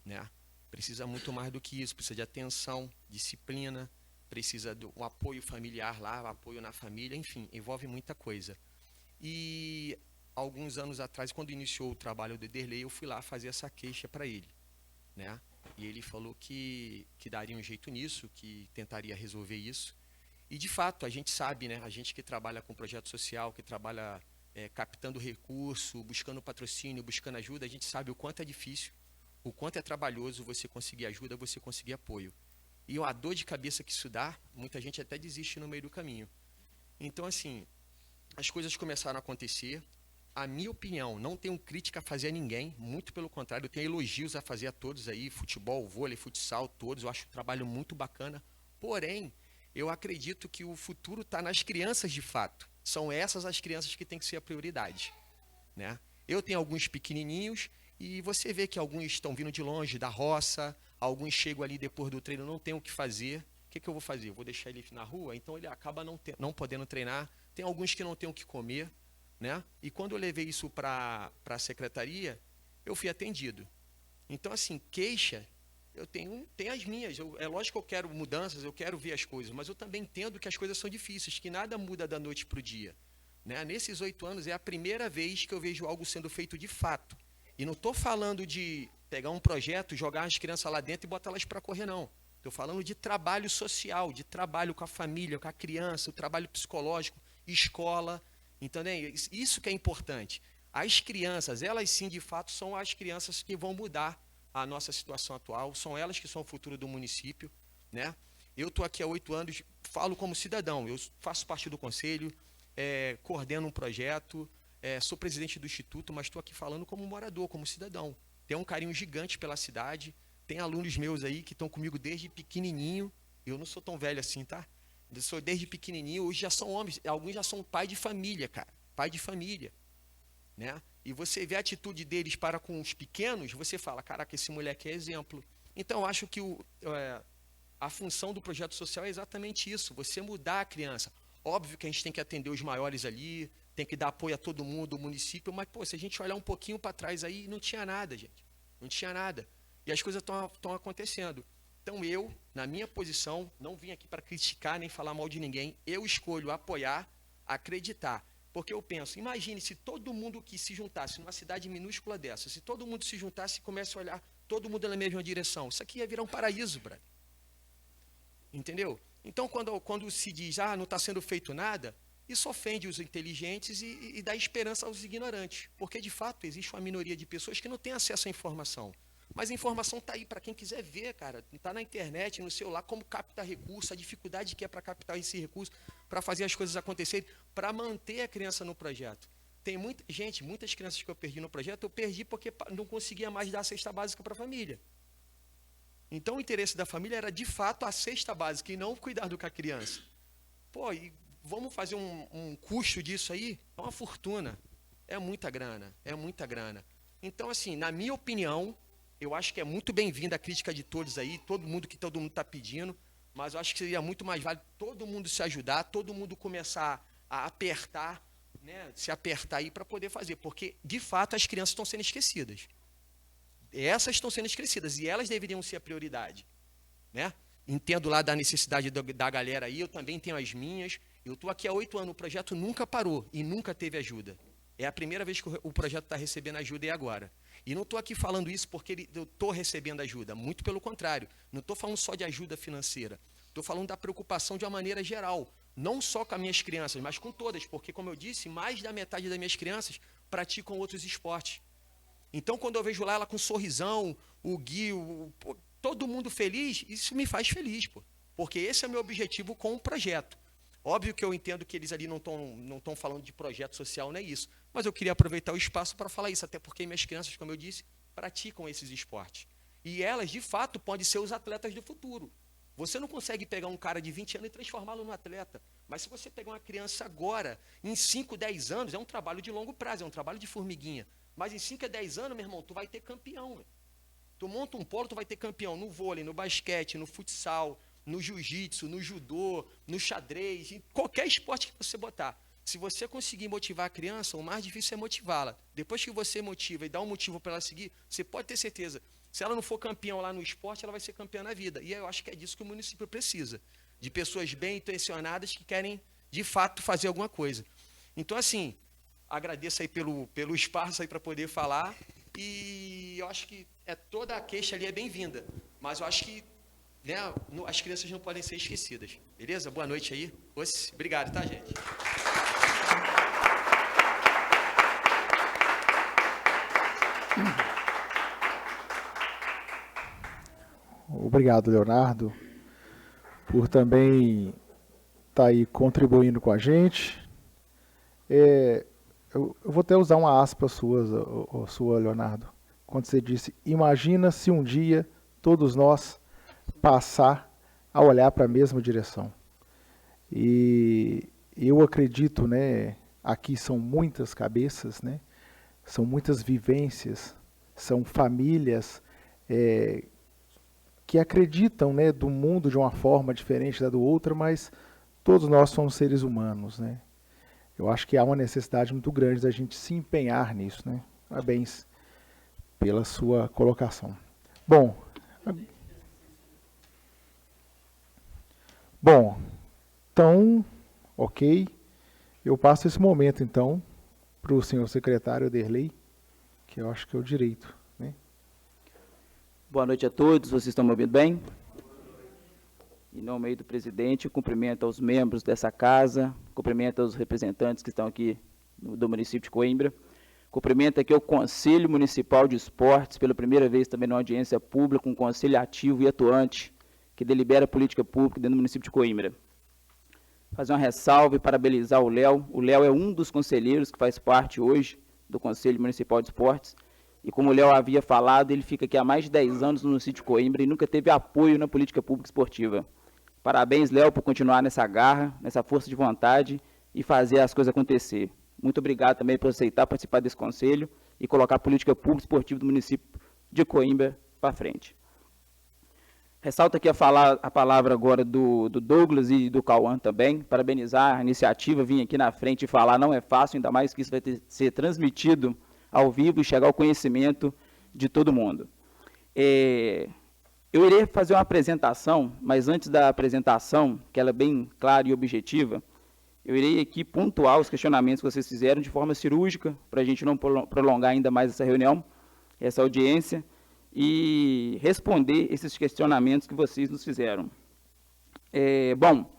né? Precisa muito mais do que isso, precisa de atenção, disciplina, precisa do um apoio familiar lá, um apoio na família, enfim, envolve muita coisa. E alguns anos atrás, quando iniciou o trabalho do Ederlei, eu fui lá fazer essa queixa para ele, né? E ele falou que daria um jeito nisso, que tentaria resolver isso. E, de fato, a gente sabe, né? A gente que trabalha com projeto social, que trabalha captando recurso, buscando patrocínio, buscando ajuda, a gente sabe o quanto é difícil, o quanto é trabalhoso você conseguir ajuda, você conseguir apoio. E a dor de cabeça que isso dá, muita gente até desiste no meio do caminho. Então, assim, as coisas começaram a acontecer. A minha opinião, não tenho crítica a fazer a ninguém, muito pelo contrário, eu tenho elogios a fazer a todos aí, futebol, vôlei, futsal, todos, eu acho um trabalho muito bacana. Porém, eu acredito que o futuro está nas crianças de fato. São essas as crianças que têm que ser a prioridade, né? Eu tenho alguns pequenininhos e você vê que alguns estão vindo de longe, da roça, alguns chegam ali depois do treino, não tem o que fazer. O que eu vou fazer? Eu vou deixar ele na rua? Então ele acaba não podendo treinar. Tem alguns que não têm o que comer, né? E quando eu levei isso para a secretaria, eu fui atendido. Então, assim, queixa, eu tenho as minhas. É lógico que eu quero mudanças, eu quero ver as coisas, mas eu também entendo que as coisas são difíceis, que nada muda da noite para o dia, né? Nesses 8 anos é a primeira vez que eu vejo algo sendo feito de fato. E não estou falando de pegar um projeto, jogar as crianças lá dentro e botar elas para correr, não. Estou falando de trabalho social, de trabalho com a família, com a criança, o trabalho psicológico, escola, entendeu? Isso que é importante. As crianças, elas sim, de fato, são as crianças que vão mudar a nossa situação atual, são elas que são o futuro do município, né? Eu estou aqui há 8 anos, falo como cidadão, eu faço parte do conselho, coordeno um projeto, sou presidente do instituto, mas estou aqui falando como morador, como cidadão. Tenho um carinho gigante pela cidade, tem alunos meus aí que estão comigo desde pequenininho, eu não sou tão velho assim, tá? Eu sou desde pequenininho, hoje já são homens, alguns já são pai de família, cara, pai de família, né? E você vê a atitude deles para com os pequenos, você fala, caraca, esse moleque é exemplo. Então, eu acho que a função do projeto social é exatamente isso, você mudar a criança. Óbvio que a gente tem que atender os maiores ali, tem que dar apoio a todo mundo, o município, mas, pô, se a gente olhar um pouquinho para trás aí, não tinha nada, gente. Não tinha nada. E as coisas estão acontecendo. Então, eu, na minha posição, não vim aqui para criticar nem falar mal de ninguém, eu escolho apoiar, acreditar. Porque eu penso, imagine se todo mundo que se juntasse numa cidade minúscula dessa, se todo mundo se juntasse e começasse a olhar todo mundo na mesma direção, isso aqui ia virar um paraíso, brother. Entendeu? Então, quando se diz, não está sendo feito nada, isso ofende os inteligentes e dá esperança aos ignorantes. Porque, de fato, existe uma minoria de pessoas que não têm acesso à informação. Mas a informação está aí para quem quiser ver, cara. Está na internet, no celular, como captar recurso, a dificuldade que é para captar esse recurso, para fazer as coisas acontecerem, para manter a criança no projeto. Tem muitas crianças que eu perdi no projeto, eu perdi porque não conseguia mais dar a cesta básica para a família. Então o interesse da família era de fato a cesta básica e não cuidar com a criança. Pô, e vamos fazer um custo disso aí? É uma fortuna. É muita grana, é muita grana. Então, assim, na minha opinião, eu acho que é muito bem-vinda a crítica de todos aí, todo mundo está pedindo, mas eu acho que seria muito mais válido todo mundo se ajudar, todo mundo começar a apertar, né, se apertar aí para poder fazer, porque, de fato, as crianças estão sendo esquecidas. Essas estão sendo esquecidas e elas deveriam ser a prioridade, né? Entendo lá da necessidade da galera aí, eu também tenho as minhas. Eu estou aqui há 8 anos, o projeto nunca parou e nunca teve ajuda. É a primeira vez que o projeto está recebendo ajuda e agora. E não estou aqui falando isso porque eu estou recebendo ajuda, muito pelo contrário. Não estou falando só de ajuda financeira. Estou falando da preocupação de uma maneira geral. Não só com as minhas crianças, mas com todas. Porque, como eu disse, mais da metade das minhas crianças praticam outros esportes. Então, quando eu vejo lá ela com um sorrisão, o Gui, todo mundo feliz, isso me faz feliz, pô. Porque esse é o meu objetivo com o projeto. Óbvio que eu entendo que eles ali não estão falando de projeto social, não é isso. Mas eu queria aproveitar o espaço para falar isso, até porque minhas crianças, como eu disse, praticam esses esportes. E elas, de fato, podem ser os atletas do futuro. Você não consegue pegar um cara de 20 anos e transformá-lo num atleta. Mas se você pegar uma criança agora, em 5, 10 anos, é um trabalho de longo prazo, é um trabalho de formiguinha. Mas em 5 a 10 anos, meu irmão, tu vai ter campeão. Tu monta um polo, tu vai ter campeão no vôlei, no basquete, no futsal, no jiu-jitsu, no judô, no xadrez, em qualquer esporte que você botar. Se você conseguir motivar a criança, o mais difícil é motivá-la. Depois que você motiva e dá um motivo para ela seguir, você pode ter certeza. Se ela não for campeã lá no esporte, ela vai ser campeã na vida. E eu acho que é disso que o município precisa. de pessoas bem intencionadas que querem, de fato, fazer alguma coisa. Então, assim, agradeço aí pelo espaço aí para poder falar, e eu acho que toda a queixa ali é bem-vinda, mas eu acho que, né, as crianças não podem ser esquecidas. Beleza? Boa noite aí. Obrigado, tá, gente? Obrigado, Leonardo, por também estar aí contribuindo com a gente. Eu vou até usar uma aspa sua, Leonardo, quando você disse: imagina se um dia todos nós passar a olhar para a mesma direção. E eu acredito, né, aqui são muitas cabeças, né, são muitas vivências, são famílias que acreditam, né, do mundo de uma forma diferente da do outro, mas todos nós somos seres humanos, né? Eu acho que há uma necessidade muito grande da gente se empenhar nisso, né? Parabéns pela sua colocação. Bom, então, ok. Eu passo esse momento, então, para o senhor secretário Derlei, que eu acho que é o direito, né? Boa noite a todos, vocês estão me ouvindo bem? Em nome aí do presidente, cumprimento aos membros dessa casa, cumprimento aos representantes que estão aqui do município de Coimbra, cumprimento aqui o Conselho Municipal de Esportes, pela primeira vez também na audiência pública, um conselho ativo e atuante, que delibera política pública dentro do município de Coimbra. Fazer uma ressalva e parabenizar o Léo. O Léo é um dos conselheiros que faz parte hoje do Conselho Municipal de Esportes, e como o Léo havia falado, ele fica aqui há mais de 10 anos no município de Coimbra e nunca teve apoio na política pública esportiva. Parabéns, Léo, por continuar nessa garra, nessa força de vontade e fazer as coisas acontecer. Muito obrigado também por aceitar participar desse conselho e colocar a política pública esportiva do município de Coimbra para frente. Ressalto aqui a palavra agora do Douglas e do Cauã também, parabenizar a iniciativa, vim aqui na frente e falar, não é fácil, ainda mais que isso vai ser transmitido ao vivo e chegar ao conhecimento de todo mundo. Eu irei fazer uma apresentação, mas antes da apresentação, que ela é bem clara e objetiva, eu irei aqui pontuar os questionamentos que vocês fizeram de forma cirúrgica, para a gente não prolongar ainda mais essa reunião, essa audiência, e responder esses questionamentos que vocês nos fizeram. Bom,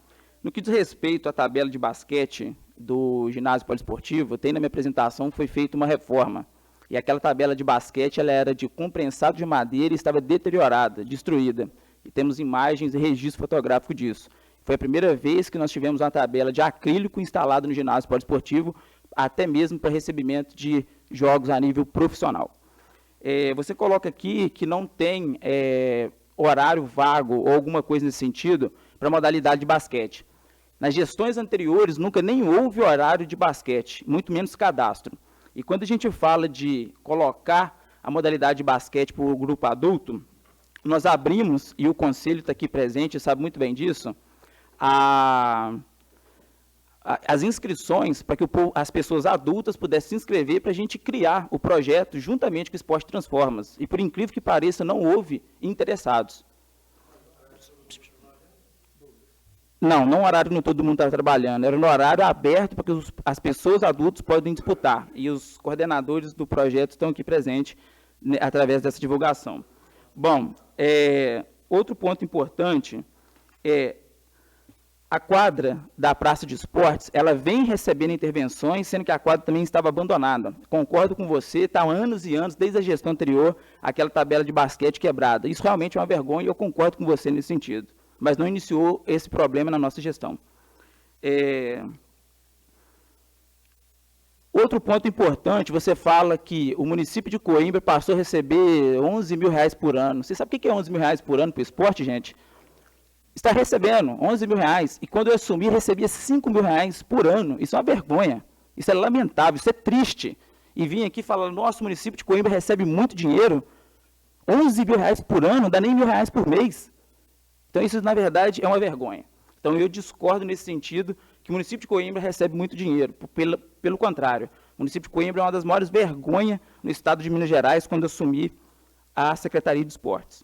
no que diz respeito à tabela de basquete do ginásio poliesportivo, tem na minha apresentação, foi feita uma reforma. E aquela tabela de basquete ela era de comprensado de madeira e estava deteriorada, destruída. E temos imagens e registro fotográfico disso. Foi a primeira vez que nós tivemos uma tabela de acrílico instalada no ginásio poliesportivo, até mesmo para recebimento de jogos a nível profissional. Você coloca aqui que não tem horário vago ou alguma coisa nesse sentido para a modalidade de basquete. Nas gestões anteriores, nunca nem houve horário de basquete, muito menos cadastro. E quando a gente fala de colocar a modalidade de basquete para o grupo adulto, nós abrimos, e o conselho está aqui presente, sabe muito bem disso, as inscrições para que as pessoas adultas pudessem se inscrever para a gente criar o projeto juntamente com o Esporte Transformas. E, por incrível que pareça, não houve interessados. Não horário no todo mundo estava trabalhando, era no horário aberto para que as pessoas adultas podem disputar. E os coordenadores do projeto estão aqui presentes, né, através dessa divulgação. Bom, outro ponto importante é a quadra da Praça de Esportes, ela vem recebendo intervenções, sendo que a quadra também estava abandonada. Concordo com você, está há anos e anos, desde a gestão anterior, aquela tabela de basquete quebrada. Isso realmente é uma vergonha e eu concordo com você nesse sentido. Mas não iniciou esse problema na nossa gestão. Outro ponto importante, você fala que o município de Coimbra passou a receber R$11 mil por ano. Você sabe o que é R$11 mil por ano para o esporte, gente? Está recebendo R$11 mil, e quando eu assumi, recebia R$5 mil por ano. Isso é uma vergonha, isso é lamentável, isso é triste. E vim aqui falando, nosso município de Coimbra recebe muito dinheiro, R$11 mil por ano, não dá nem R$1.000 por mês. Então, isso, na verdade, é uma vergonha. Então, eu discordo nesse sentido que o município de Coimbra recebe muito dinheiro. Pelo contrário, o município de Coimbra é uma das maiores vergonhas no estado de Minas Gerais quando eu assumi a Secretaria de Esportes.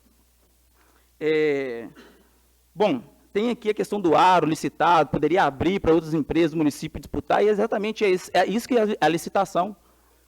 Bom, tem aqui a questão do aro licitado, poderia abrir para outras empresas do município disputar, e exatamente é isso que é a licitação.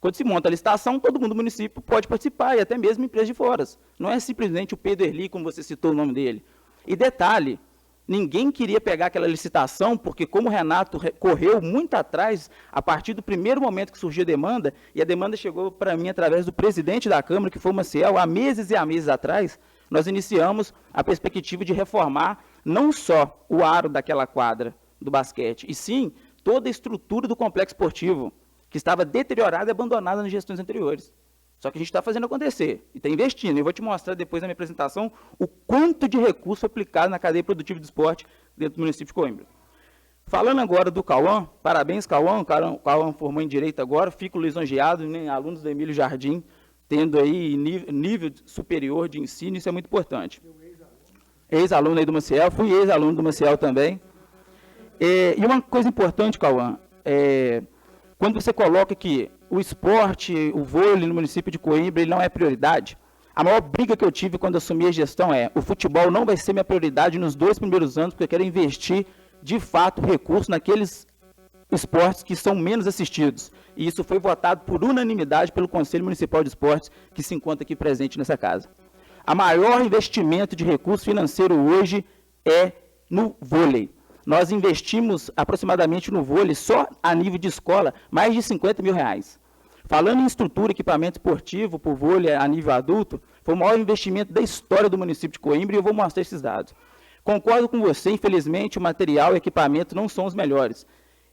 Quando se monta a licitação, todo mundo do município pode participar, e até mesmo empresas de fora. Não é simplesmente o Pedro Erli, como você citou o nome dele. E detalhe, ninguém queria pegar aquela licitação, porque como o Renato correu muito atrás, a partir do primeiro momento que surgiu a demanda, e a demanda chegou para mim através do presidente da Câmara, que foi o Maciel, há meses e há meses atrás, nós iniciamos a perspectiva de reformar não só o aro daquela quadra do basquete, e sim toda a estrutura do complexo esportivo, que estava deteriorada e abandonada nas gestões anteriores. Só que a gente está fazendo acontecer, e está investindo. Eu vou te mostrar depois na minha apresentação o quanto de recurso foi aplicado na cadeia produtiva do esporte dentro do município de Coimbra. Falando agora do Cauã, parabéns, Cauã. O Cauã formou em Direito agora, fico lisonjeado, né, alunos do Emílio Jardim, tendo aí nível superior de ensino, isso é muito importante. Ex-aluno aí do Maciel, fui ex-aluno do Maciel também. E uma coisa importante, Cauã, quando você coloca que o esporte, o vôlei no município de Coimbra, ele não é prioridade, a maior briga que eu tive quando assumi a gestão o futebol não vai ser minha prioridade nos 2 primeiros anos, porque eu quero investir, de fato, recursos naqueles esportes que são menos assistidos. E isso foi votado por unanimidade pelo Conselho Municipal de Esportes, que se encontra aqui presente nessa casa. A maior investimento de recurso financeiro hoje é no vôlei. Nós investimos aproximadamente no vôlei, só a nível de escola, mais de R$50 mil. Falando em estrutura e equipamento esportivo para o vôlei a nível adulto, foi o maior investimento da história do município de Coimbra, e eu vou mostrar esses dados. Concordo com você, infelizmente, o material e o equipamento não são os melhores.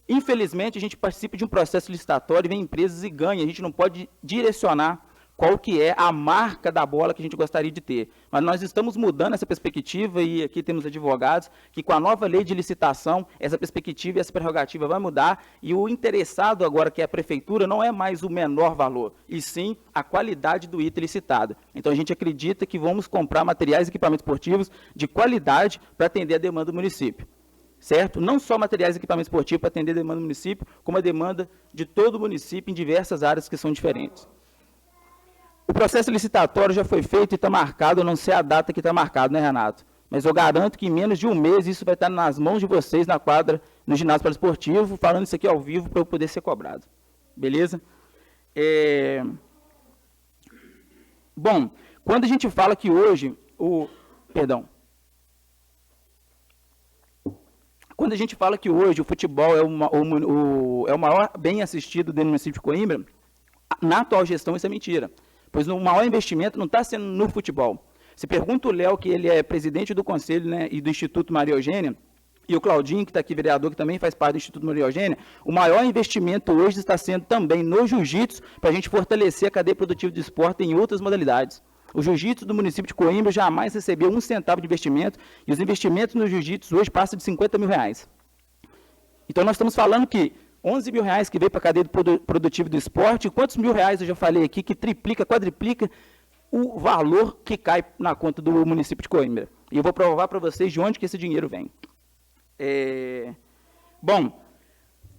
Infelizmente, a gente participa de um processo licitatório, vem empresas e ganha. A gente não pode direcionar qual que é a marca da bola que a gente gostaria de ter. Mas nós estamos mudando essa perspectiva, e aqui temos advogados, que com a nova lei de licitação, essa perspectiva e essa prerrogativa vai mudar, e o interessado agora, que é a prefeitura, não é mais o menor valor, e sim a qualidade do item licitado. Então a gente acredita que vamos comprar materiais e equipamentos esportivos de qualidade para atender a demanda do município. Certo? Não só materiais e equipamentos esportivos para atender a demanda do município, como a demanda de todo o município em diversas áreas que são diferentes. O processo licitatório já foi feito e está marcado, eu não sei a data que está marcado, né, Renato? Mas eu garanto que em menos de um mês isso vai estar nas mãos de vocês na quadra, no ginásio poliesportivo, falando isso aqui ao vivo para eu poder ser cobrado. Beleza? Bom, quando a gente fala que hoje Quando a gente fala que hoje o futebol é o maior bem assistido dentro do município de Coimbra, na atual gestão isso é mentira, pois o maior investimento não está sendo no futebol. Se pergunta o Léo, que ele é presidente do Conselho, né, e do Instituto Maria Eugênia, e o Claudinho, que está aqui, vereador, que também faz parte do Instituto Maria Eugênia, o maior investimento hoje está sendo também no jiu-jitsu, para a gente fortalecer a cadeia produtiva do esporte em outras modalidades. O jiu-jitsu do município de Coimbra jamais recebeu 1 centavo de investimento, e os investimentos no jiu-jitsu hoje passam de R$50 mil. Então nós estamos falando que R$11 mil que veio para a cadeia produtiva do esporte, quantos mil reais eu já falei aqui, que triplica, quadriplica o valor que cai na conta do município de Coimbra. E eu vou provar para vocês de onde que esse dinheiro vem. Bom,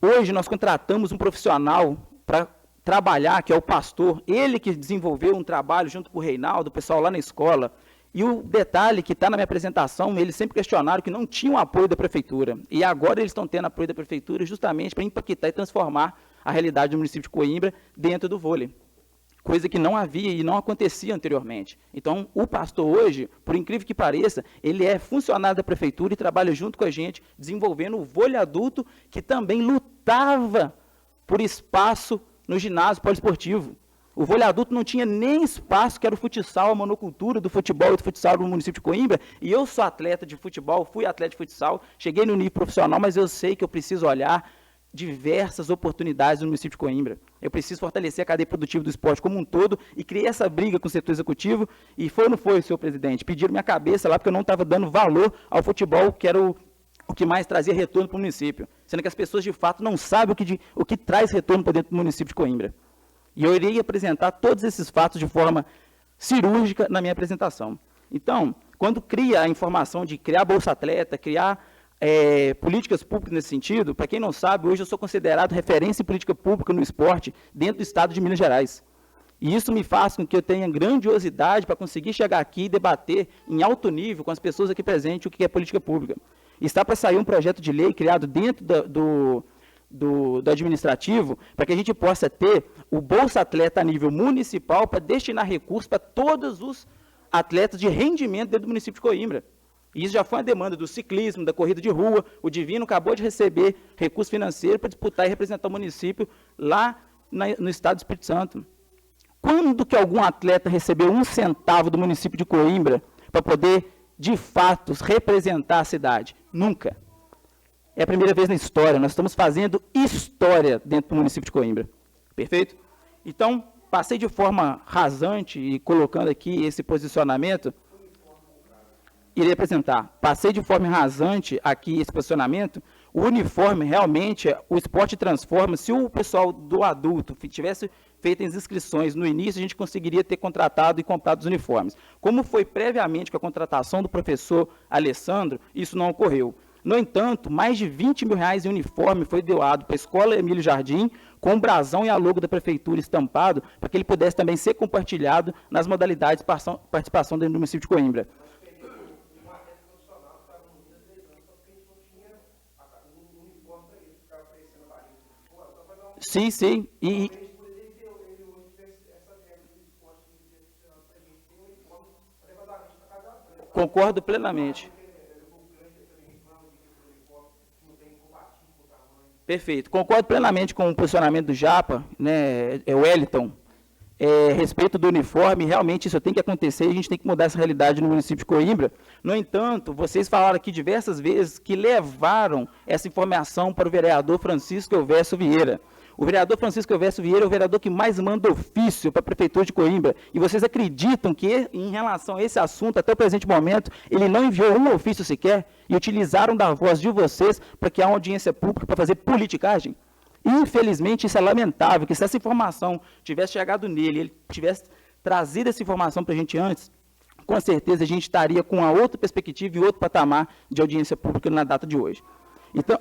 hoje nós contratamos um profissional para trabalhar, que é o pastor, ele que desenvolveu um trabalho junto com o Reinaldo, o pessoal lá na escola. E o detalhe que está na minha apresentação, eles sempre questionaram que não tinham apoio da prefeitura. E agora eles estão tendo apoio da prefeitura justamente para impactar e transformar a realidade do município de Coimbra dentro do vôlei. Coisa que não havia e não acontecia anteriormente. Então, o pastor hoje, por incrível que pareça, ele é funcionário da prefeitura e trabalha junto com a gente, desenvolvendo o vôlei adulto, que também lutava por espaço no ginásio poliesportivo. O vôlei adulto não tinha nem espaço, que era o futsal, a monocultura do futebol e do futsal no município de Coimbra, e eu sou atleta de futebol, fui atleta de futsal, cheguei no nível profissional, mas eu sei que eu preciso olhar diversas oportunidades no município de Coimbra. Eu preciso fortalecer a cadeia produtiva do esporte como um todo, e criei essa briga com o setor executivo, e foi ou não foi, senhor presidente? Pediram minha cabeça lá, porque eu não estava dando valor ao futebol, que era o que mais trazia retorno para o município, sendo que as pessoas, de fato, não sabem o que traz retorno para dentro do município de Coimbra. E eu irei apresentar todos esses fatos de forma cirúrgica na minha apresentação. Então, quando cria a informação de criar Bolsa Atleta, criar políticas públicas nesse sentido, para quem não sabe, hoje eu sou considerado referência em política pública no esporte dentro do estado de Minas Gerais. E isso me faz com que eu tenha grandiosidade para conseguir chegar aqui e debater em alto nível com as pessoas aqui presentes o que é política pública. Está para sair um projeto de lei criado dentro do administrativo, para que a gente possa ter o Bolsa Atleta a nível municipal para destinar recursos para todos os atletas de rendimento dentro do município de Coimbra. E isso já foi uma demanda do ciclismo, da corrida de rua. O Divino acabou de receber recurso financeiro para disputar e representar o município lá no estado do Espírito Santo. Quando que algum atleta recebeu 1 centavo do município de Coimbra para poder, de fato, representar a cidade? Nunca. É a primeira vez na história. Nós estamos fazendo história dentro do município de Coimbra. Perfeito? Então, passei de forma rasante e colocando aqui esse posicionamento. Irei apresentar. Passei de forma rasante aqui esse posicionamento. O uniforme, realmente, o esporte transforma. Se o pessoal do adulto tivesse feito as inscrições no início, a gente conseguiria ter contratado e comprado os uniformes. Como foi previamente com a contratação do professor Alessandro, isso não ocorreu. No entanto, mais de R$20 mil em uniforme foi doado para a Escola Emílio Jardim, com o brasão e a logo da prefeitura estampado, para que ele pudesse também ser compartilhado nas modalidades de participação dentro do município de Coimbra. Sim, sim. Concordo plenamente. Perfeito. Concordo plenamente com o posicionamento do Japa, né, Wellington. Respeito do uniforme, realmente isso tem que acontecer, a gente tem que mudar essa realidade no município de Coimbra. No entanto, vocês falaram aqui diversas vezes que levaram essa informação para o vereador Francisco Elvésio Vieira. O vereador Francisco Elvésio Vieira é o vereador que mais manda ofício para a Prefeitura de Coimbra. E vocês acreditam que, em relação a esse assunto, até o presente momento, ele não enviou um ofício sequer e utilizaram da voz de vocês para criar uma audiência pública para fazer politicagem? Infelizmente, isso é lamentável, que se essa informação tivesse chegado nele, ele tivesse trazido essa informação para a gente antes, com certeza a gente estaria com uma outra perspectiva e outro patamar de audiência pública na data de hoje. Então,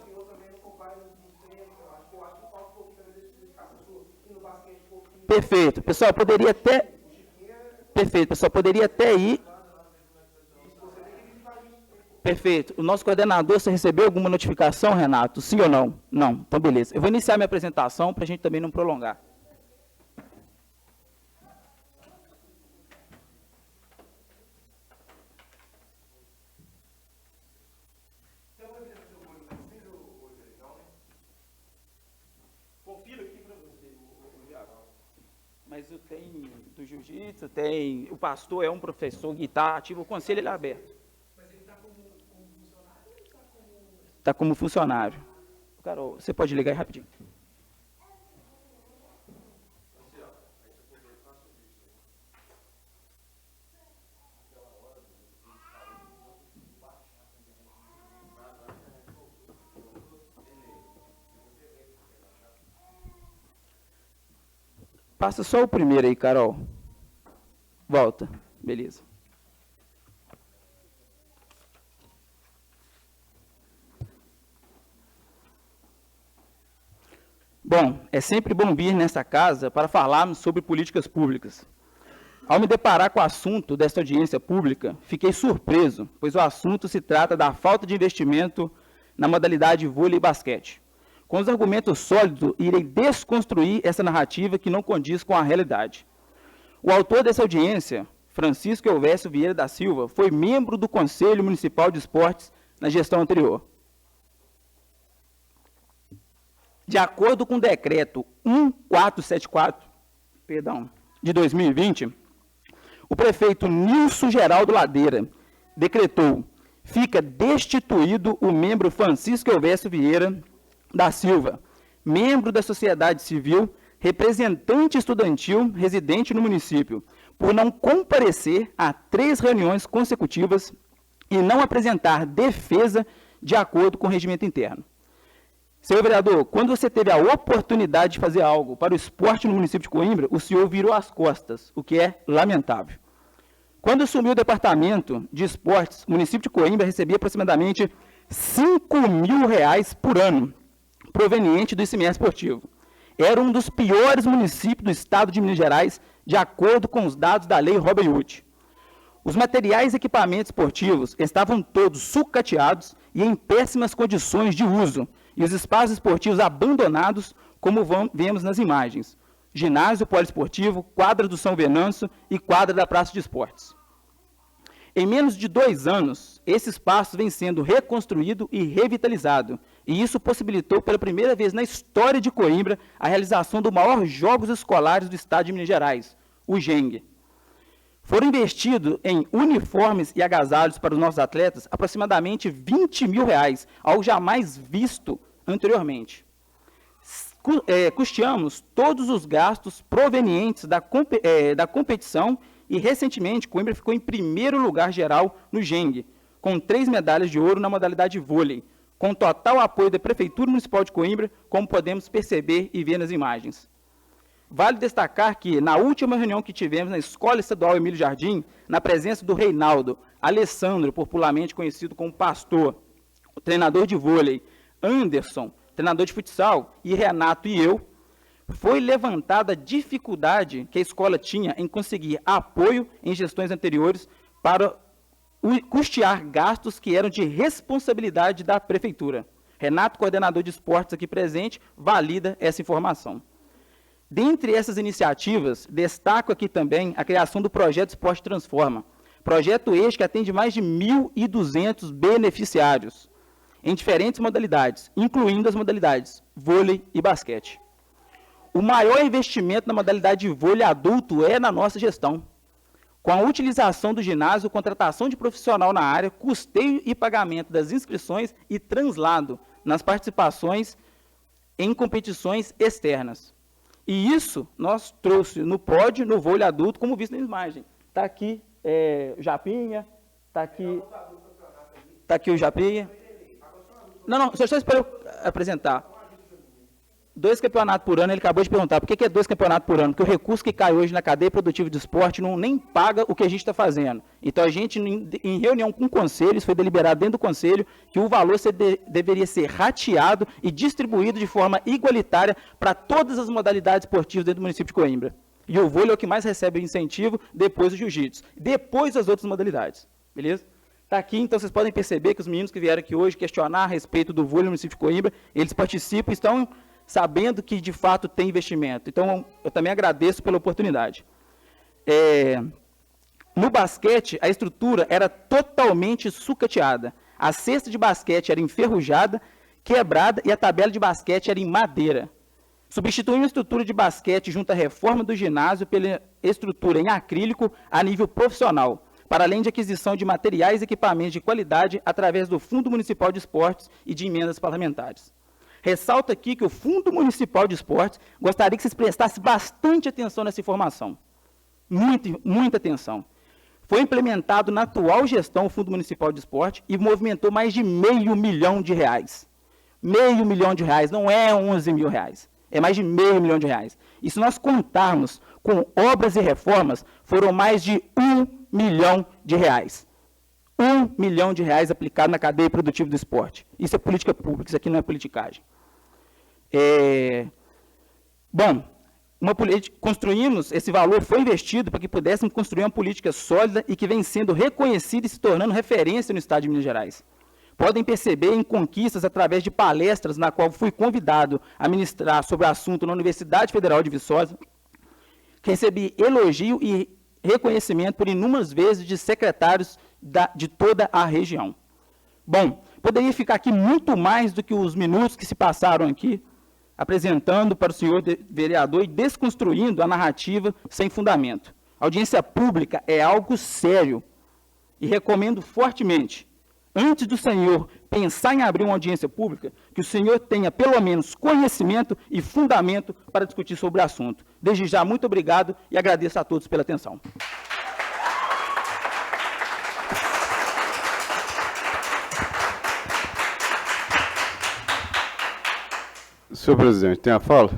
perfeito. Pessoal, poderia até... Perfeito. Pessoal, poderia até ir... Perfeito. O nosso coordenador, você recebeu alguma notificação, Renato? Sim ou não? Não. Então, beleza. Eu vou iniciar minha apresentação para a gente também não prolongar. Confiro aqui para você, mas eu tenho do jiu-jitsu, tem... O pastor é um professor que está ativo, o conselho ele é aberto. Está como funcionário. Carol, você pode ligar aí rapidinho. Passa só o primeiro aí, Carol. Volta. Beleza. Bom, é sempre bom vir nessa casa para falarmos sobre políticas públicas. Ao me deparar com o assunto desta audiência pública, fiquei surpreso, pois o assunto se trata da falta de investimento na modalidade vôlei e basquete. Com os argumentos sólidos, irei desconstruir essa narrativa que não condiz com a realidade. O autor dessa audiência, Francisco Elvésio Vieira da Silva, foi membro do Conselho Municipal de Esportes na gestão anterior. De acordo com o decreto 1474, de 2020, o prefeito Nilson Geraldo Ladeira decretou: fica destituído o membro Francisco Elvésio Vieira da Silva, membro da sociedade civil, representante estudantil residente no município, por não comparecer a 3 reuniões consecutivas e não apresentar defesa de acordo com o regimento interno. Senhor vereador, quando você teve a oportunidade de fazer algo para o esporte no município de Coimbra, o senhor virou as costas, o que é lamentável. Quando assumiu o departamento de esportes, o município de Coimbra recebia aproximadamente R$5 mil por ano, proveniente do ICMS esportivo. Era um dos piores municípios do estado de Minas Gerais, de acordo com os dados da lei Robin Hood. Os materiais e equipamentos esportivos estavam todos sucateados e em péssimas condições de uso, e os espaços esportivos abandonados, como vemos nas imagens. Ginásio poliesportivo, quadra do São Venâncio e quadra da Praça de Esportes. Em menos de 2 anos, esse espaço vem sendo reconstruído e revitalizado, e isso possibilitou pela primeira vez na história de Coimbra a realização do maior jogos escolares do estado de Minas Gerais, o GENG. Foram investidos em uniformes e agasalhos para os nossos atletas aproximadamente R$20 mil, algo jamais visto anteriormente. Custeamos todos os gastos provenientes da competição e, recentemente, Coimbra ficou em primeiro lugar geral no GENG, com 3 medalhas de ouro na modalidade vôlei, com total apoio da Prefeitura Municipal de Coimbra, como podemos perceber e ver nas imagens. Vale destacar que, na última reunião que tivemos na Escola Estadual Emílio Jardim, na presença do Reinaldo, Alessandro, popularmente conhecido como Pastor, o treinador de vôlei, Anderson, treinador de futsal, e Renato e eu, foi levantada a dificuldade que a escola tinha em conseguir apoio em gestões anteriores para custear gastos que eram de responsabilidade da Prefeitura. Renato, coordenador de esportes aqui presente, valida essa informação. Dentre essas iniciativas, destaco aqui também a criação do projeto Esporte Transforma, projeto este que atende mais de 1.200 beneficiários, em diferentes modalidades, incluindo as modalidades vôlei e basquete. O maior investimento na modalidade de vôlei adulto é na nossa gestão, com a utilização do ginásio, contratação de profissional na área, custeio e pagamento das inscrições e translado nas participações em competições externas. E isso nós trouxe no pódio, no vôlei adulto, como visto na imagem. Está aqui o Japinha, está aqui o Japinha. Não, só espera eu apresentar. 2 campeonatos por ano, ele acabou de perguntar, por que é 2 campeonatos por ano? Porque o recurso que cai hoje na cadeia produtiva de esporte não nem paga o que a gente está fazendo. Então, a gente, em reunião com o conselho, isso foi deliberado dentro do conselho, que o valor deveria ser rateado e distribuído de forma igualitária para todas as modalidades esportivas dentro do município de Coimbra. E o vôlei é o que mais recebe o incentivo, depois o jiu-jitsu, depois as outras modalidades. Beleza? Está aqui, então vocês podem perceber que os meninos que vieram aqui hoje questionar a respeito do vôlei no município de Coimbra, eles participam e estão sabendo que, de fato, tem investimento. Então, eu também agradeço pela oportunidade. No basquete, a estrutura era totalmente sucateada. A cesta de basquete era enferrujada, quebrada, e a tabela de basquete era em madeira. Substituindo a estrutura de basquete junto à reforma do ginásio pela estrutura em acrílico a nível profissional, para além de aquisição de materiais e equipamentos de qualidade através do Fundo Municipal de Esportes e de emendas parlamentares. Ressalto aqui que o Fundo Municipal de Esportes, gostaria que vocês prestassem bastante atenção nessa informação. Muita atenção. Foi implementado na atual gestão o Fundo Municipal de Esporte e movimentou mais de R$500 milhão. R$500 milhão, não é R$11 mil. É mais de R$500 milhão. E se nós contarmos com obras e reformas, foram mais de R$1 milhão. R$1 milhão aplicado na cadeia produtiva do esporte. Isso é política pública, isso aqui não é politicagem. Construímos, esse valor foi investido para que pudéssemos construir uma política sólida e que vem sendo reconhecida e se tornando referência no estado de Minas Gerais. Podem perceber em conquistas através de palestras na qual fui convidado a ministrar sobre o assunto na Universidade Federal de Viçosa, que recebi elogio e reconhecimento por inúmeras vezes de secretários de toda a região. Bom, poderia ficar aqui muito mais do que os minutos que se passaram aqui, apresentando para o senhor vereador e desconstruindo a narrativa sem fundamento. A audiência pública é algo sério e recomendo fortemente, antes do senhor pensar em abrir uma audiência pública, que o senhor tenha pelo menos conhecimento e fundamento para discutir sobre o assunto. Desde já, muito obrigado e agradeço a todos pela atenção. Senhor presidente, tem a fala?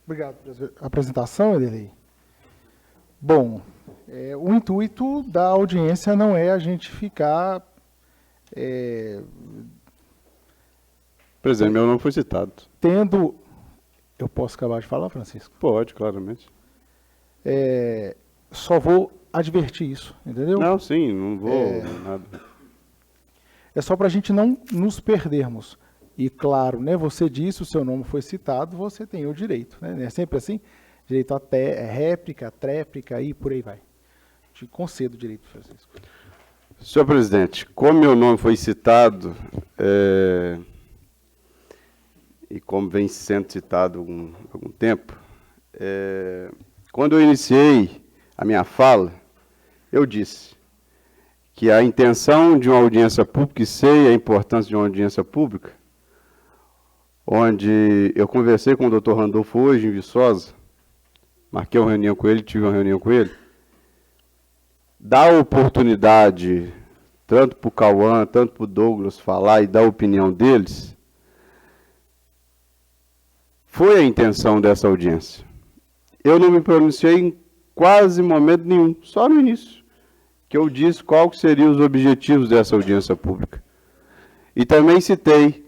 Obrigado pela apresentação, Edelei. Bom, o intuito da audiência não é a gente ficar Presidente, meu nome foi citado. Tendo... Eu posso acabar de falar, Francisco? Pode, claramente. Só vou advertir isso, entendeu? Não, sim, não vou nada. É só para a gente não nos perdermos. E claro, né, você disse, o seu nome foi citado, você tem o direito. Né? É sempre assim, direito a réplica, tréplica e por aí vai. Te concedo o direito, Francisco. Senhor presidente, como meu nome foi citado, e como vem sendo citado há algum tempo, quando eu iniciei a minha fala, eu disse que a intenção de uma audiência pública, e sei a importância de uma audiência pública, onde eu conversei com o Dr. Randolfo hoje em Viçosa, marquei uma reunião com ele, tive uma reunião com ele, dá oportunidade, tanto para o Cauã, tanto para o Douglas falar e dar a opinião deles, foi a intenção dessa audiência. Eu não me pronunciei em quase momento nenhum, só no início, que eu disse qual seriam os objetivos dessa audiência pública. E também citei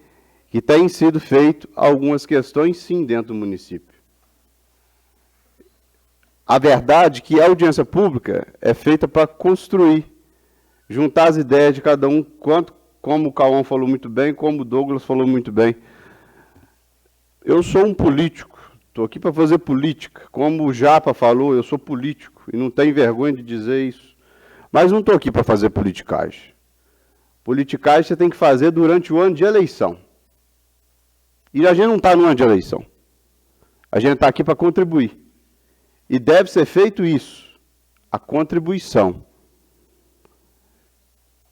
que têm sido feitas algumas questões, sim, dentro do município. A verdade é que a audiência pública é feita para construir, juntar as ideias de cada um, como o Cauã falou muito bem, como o Douglas falou muito bem. Eu sou um político, estou aqui para fazer política. Como o Japa falou, eu sou político e não tenho vergonha de dizer isso. Mas não estou aqui para fazer politicagem. Politicagem você tem que fazer durante o ano de eleição. E a gente não está no ano de eleição. A gente está aqui para contribuir. E deve ser feito isso, a contribuição.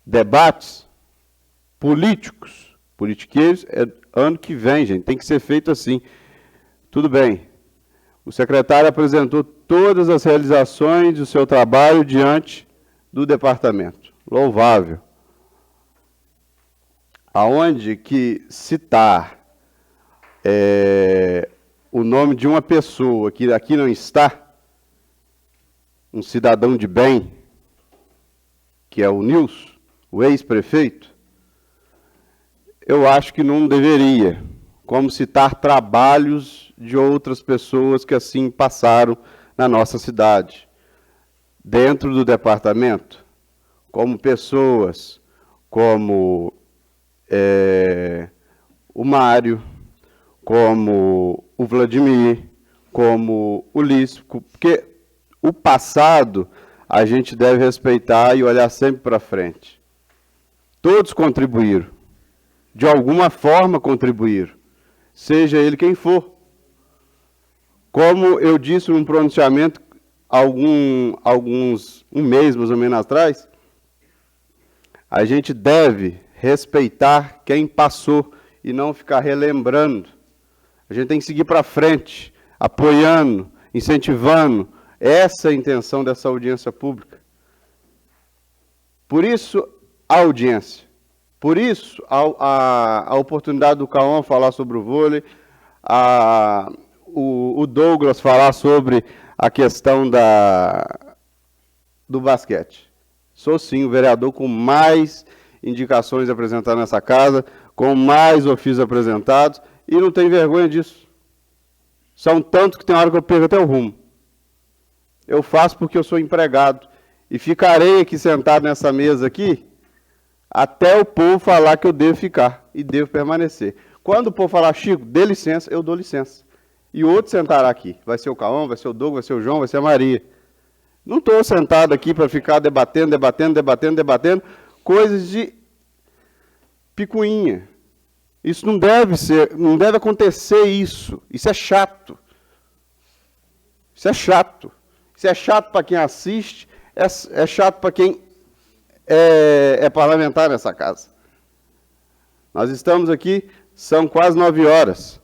Debates políticos, politiqueiros, ano que vem, gente, tem que ser feito assim. Tudo bem. O secretário apresentou todas as realizações do seu trabalho diante do departamento. Louvável. Aonde que citar o nome de uma pessoa que aqui não está, um cidadão de bem, que é o Nilson, o ex-prefeito, eu acho que não deveria, como citar trabalhos de outras pessoas que assim passaram na nossa cidade, dentro do departamento, como pessoas como o Mário, como o Vladimir, como o Lício, porque o passado a gente deve respeitar e olhar sempre para frente. Todos contribuíram, de alguma forma contribuíram, seja ele quem for. Como eu disse num pronunciamento um mês mais ou menos atrás, a gente deve respeitar quem passou e não ficar relembrando. A gente tem que seguir para frente, apoiando, incentivando. Essa é a intenção dessa audiência pública. Por isso, a audiência. Por isso, a oportunidade do Cauã falar sobre o vôlei, o Douglas falar sobre a questão do basquete. Sou, sim, o vereador com mais indicações apresentadas nessa casa, com mais ofícios apresentados, e não tenho vergonha disso. São tantos que tem hora que eu perco até o rumo. Eu faço porque eu sou empregado. E ficarei aqui sentado nessa mesa aqui, até o povo falar que eu devo ficar e devo permanecer. Quando o povo falar, Chico, dê licença, eu dou licença. E o outro sentará aqui. Vai ser o Cauã, vai ser o Douglas, vai ser o João, vai ser a Maria. Não estou sentado aqui para ficar debatendo coisas de picuinha. Isso não deve ser, não deve acontecer isso. Isso é chato. Isso é chato. Isso é chato para quem assiste, é chato para quem é parlamentar nessa casa. Nós estamos aqui, são quase 9 horas.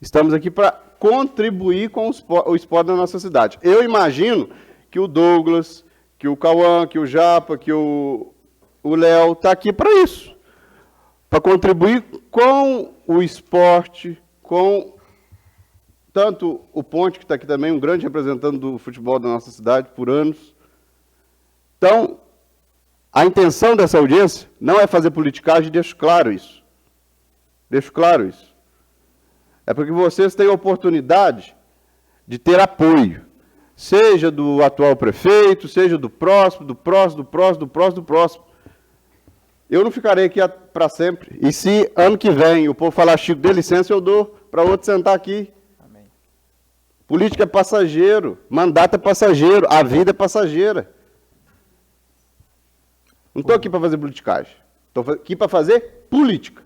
Estamos aqui para contribuir com o esporte da nossa cidade. Eu imagino que o Douglas, que o Cauã, que o Japa, que o Léo está aqui para isso. Para contribuir com o esporte, com tanto o Ponte, que está aqui também, um grande representante do futebol da nossa cidade por anos. Então, A intenção dessa audiência não é fazer politicagem, deixo claro isso. Deixo claro isso. É porque vocês têm a oportunidade de ter apoio, seja do atual prefeito, seja do próximo, do próximo, do próximo, do próximo, do próximo. Eu não ficarei aqui para sempre. E se ano que vem o povo falar, Chico, dê licença, eu dou para outro sentar aqui. Amém. Política é passageiro, mandato é passageiro, a vida é passageira. Não estou aqui para fazer politicagem. Estou aqui para fazer política.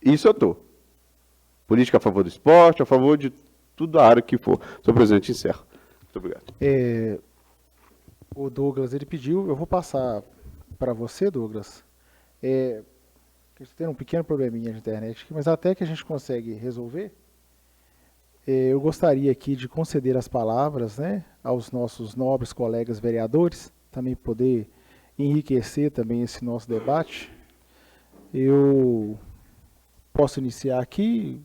Isso eu estou. Política a favor do esporte, a favor de tudo a área que for. Senhor presidente, encerro. Muito obrigado. O Douglas, ele pediu, eu vou passar para você, Douglas. Estou tendo um pequeno probleminha de internet aqui, mas até que a gente consegue resolver, eu gostaria aqui de conceder as palavras, né, aos nossos nobres colegas vereadores, também poder enriquecer também esse nosso debate. Eu posso iniciar aqui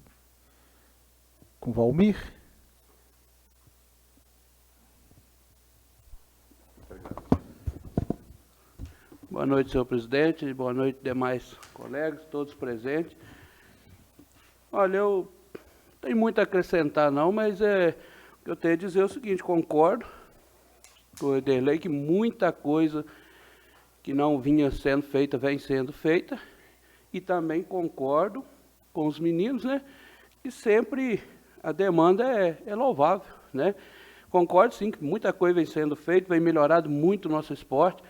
com Valmir. Boa noite, senhor presidente. Boa noite, demais colegas, todos presentes. Olha, eu não tenho muito a acrescentar, não, mas o que eu tenho a dizer é o seguinte: concordo com o Ederlei que muita coisa que não vinha sendo feita, vem sendo feita, e também concordo com os meninos, né, que sempre a demanda é louvável, né. Concordo, sim, que muita coisa vem sendo feita, vem melhorado muito o nosso esporte.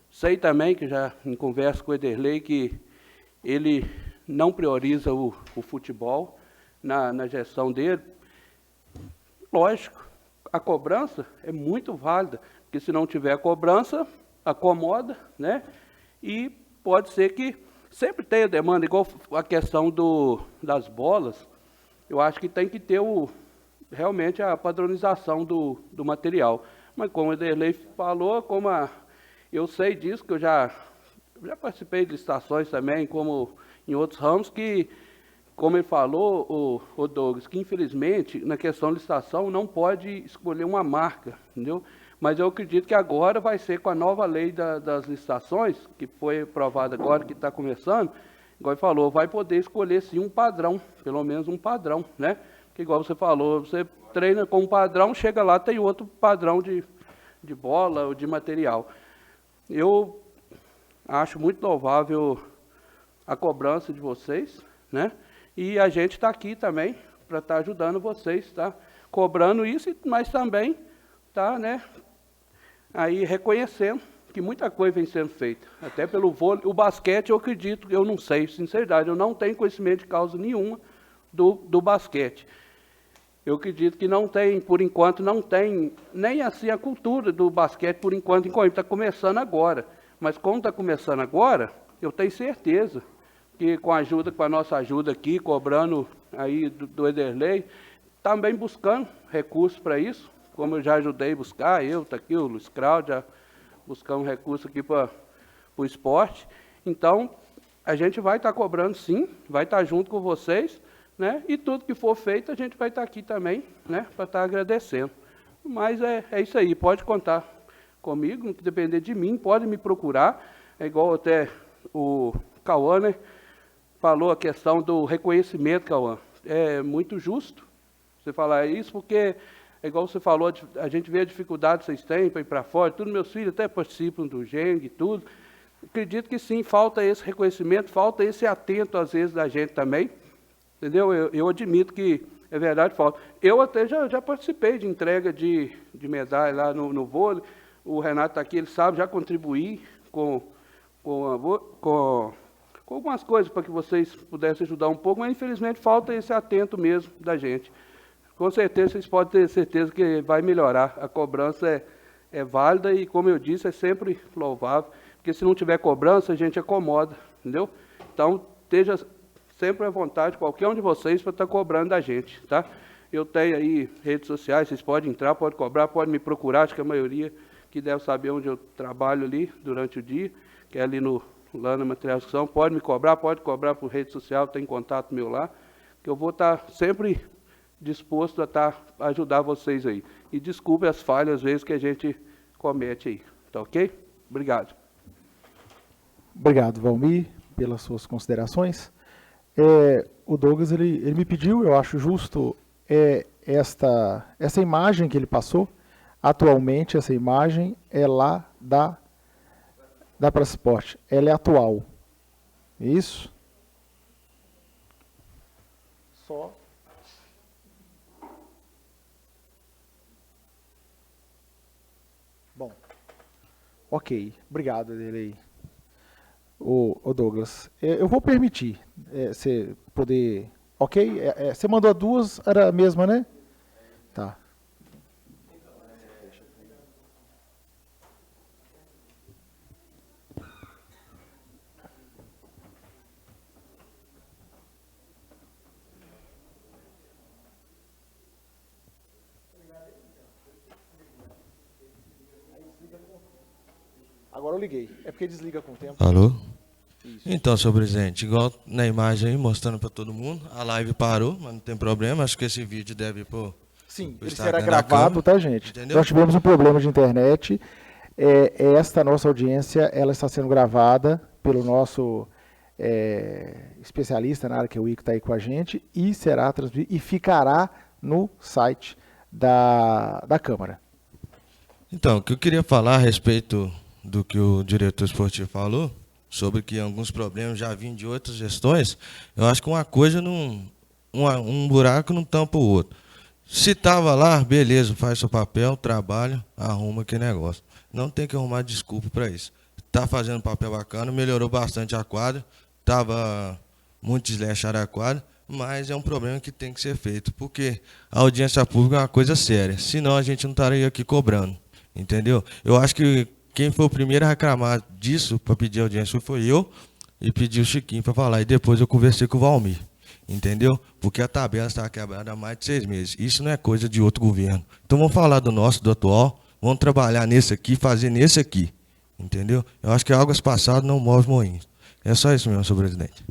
Sei também, que já em conversa com o Ederlei, que ele não prioriza o futebol na gestão dele. Lógico, a cobrança é muito válida, porque se não tiver cobrança, acomoda, né? E pode ser que sempre tenha demanda, igual a questão das bolas. Eu acho que tem que ter realmente a padronização do material. Mas como o Ederlei falou, eu sei disso, que eu já participei de licitações também, como em outros ramos, que, como ele falou, o Douglas, que infelizmente, na questão de licitação, não pode escolher uma marca, entendeu? Mas eu acredito que agora vai ser com a nova lei das licitações, que foi aprovada agora, que está começando, igual ele falou, vai poder escolher sim um padrão, pelo menos um padrão, né? Que igual você falou, você treina com um padrão, chega lá, tem outro padrão de bola ou de material. Eu acho muito louvável a cobrança de vocês, né? E a gente está aqui também para estar ajudando vocês, tá? Cobrando isso, mas também tá, né, aí reconhecendo que muita coisa vem sendo feita. Até pelo vôlei, o basquete eu acredito, eu não sei, sinceridade, eu não tenho conhecimento de causa nenhuma do basquete. Eu acredito que não tem, por enquanto, não tem nem assim a cultura do basquete, por enquanto, em Coimbra. Está começando agora. Mas como está começando agora, eu tenho certeza que com a nossa ajuda aqui, cobrando aí do Ederlei, também buscando recursos para isso, como eu já ajudei a buscar, está aqui o Luiz Claudio, já buscamos recursos aqui para o esporte. Então, a gente vai estar cobrando sim, vai estar junto com vocês, né? E tudo que for feito, a gente vai estar aqui também, né, para estar agradecendo. Mas é isso aí, pode contar comigo, não depender de mim, pode me procurar. É igual até o Cauã, né, falou a questão do reconhecimento, Cauã. É muito justo você falar isso, porque, é igual você falou, a gente vê a dificuldade que vocês têm para ir para fora, tudo, meus filhos até participam do GENG e tudo. Acredito que sim, falta esse reconhecimento, falta esse atento, às vezes, da gente também. Entendeu? Eu admito que é verdade, falta. Eu até já participei de entrega de medalha lá no vôlei. O Renato está aqui, ele sabe, já contribuí com algumas coisas para que vocês pudessem ajudar um pouco, mas infelizmente falta esse atento mesmo da gente. Com certeza, vocês podem ter certeza que vai melhorar. A cobrança é válida e, como eu disse, é sempre louvável, porque se não tiver cobrança, a gente acomoda, entendeu? Então, esteja sempre à vontade, qualquer um de vocês, para estar cobrando da gente, tá? Eu tenho aí redes sociais, vocês podem entrar, podem cobrar, podem me procurar, acho que a maioria que deve saber onde eu trabalho ali durante o dia, que é ali no Lana Material de Construção, pode me cobrar, pode cobrar por rede social, tem contato meu lá, que eu vou estar sempre disposto a ajudar vocês aí. E desculpe as falhas, às vezes, que a gente comete aí, tá ok? Obrigado. Obrigado, Valmir, pelas suas considerações. O Douglas ele me pediu, eu acho justo, essa imagem que ele passou. Atualmente, essa imagem é lá da Praça Esporte. Ela é atual. Isso? Só. Bom. Ok. Obrigado, Edelei. O Douglas. Eu vou permitir você poder... Ok? Você mandou duas, era a mesma, né? Tá. Agora eu liguei. É porque desliga com o tempo. Alô? Isso. Então, senhor presidente, igual na imagem aí, mostrando para todo mundo, a live parou, mas não tem problema. Acho que esse vídeo deve ir pro Sim, ele Instagram será da gravado, Câmara, tá, gente? entendeu? Nós tivemos um problema de internet. Esta nossa audiência, ela está sendo gravada pelo nosso especialista na área, que é o Ico, está aí com a gente, e será transmitida e ficará no site da Câmara. Então, o que eu queria falar a respeito do que o diretor esportivo falou, sobre que alguns problemas já vinham de outras gestões, eu acho que uma coisa, um buraco não tampa o outro. Se estava lá, beleza, faz seu papel, trabalha, arruma aquele negócio. Não tem que arrumar desculpa para isso. Está fazendo papel bacana, melhorou bastante a quadra, estava muito desleixada a quadra, mas é um problema que tem que ser feito, porque a audiência pública é uma coisa séria, senão a gente não estaria aqui cobrando, entendeu? Eu acho que quem foi o primeiro a reclamar disso, para pedir audiência, foi eu, e pedi o Chiquinho para falar, e depois eu conversei com o Valmir, entendeu? Porque a tabela estava quebrada há mais de 6 meses. Isso não é coisa de outro governo. Então vamos falar do nosso, do atual, vamos trabalhar nesse aqui, fazer nesse aqui, entendeu? Eu acho que águas passadas não movem moinhos. É só isso mesmo, senhor presidente.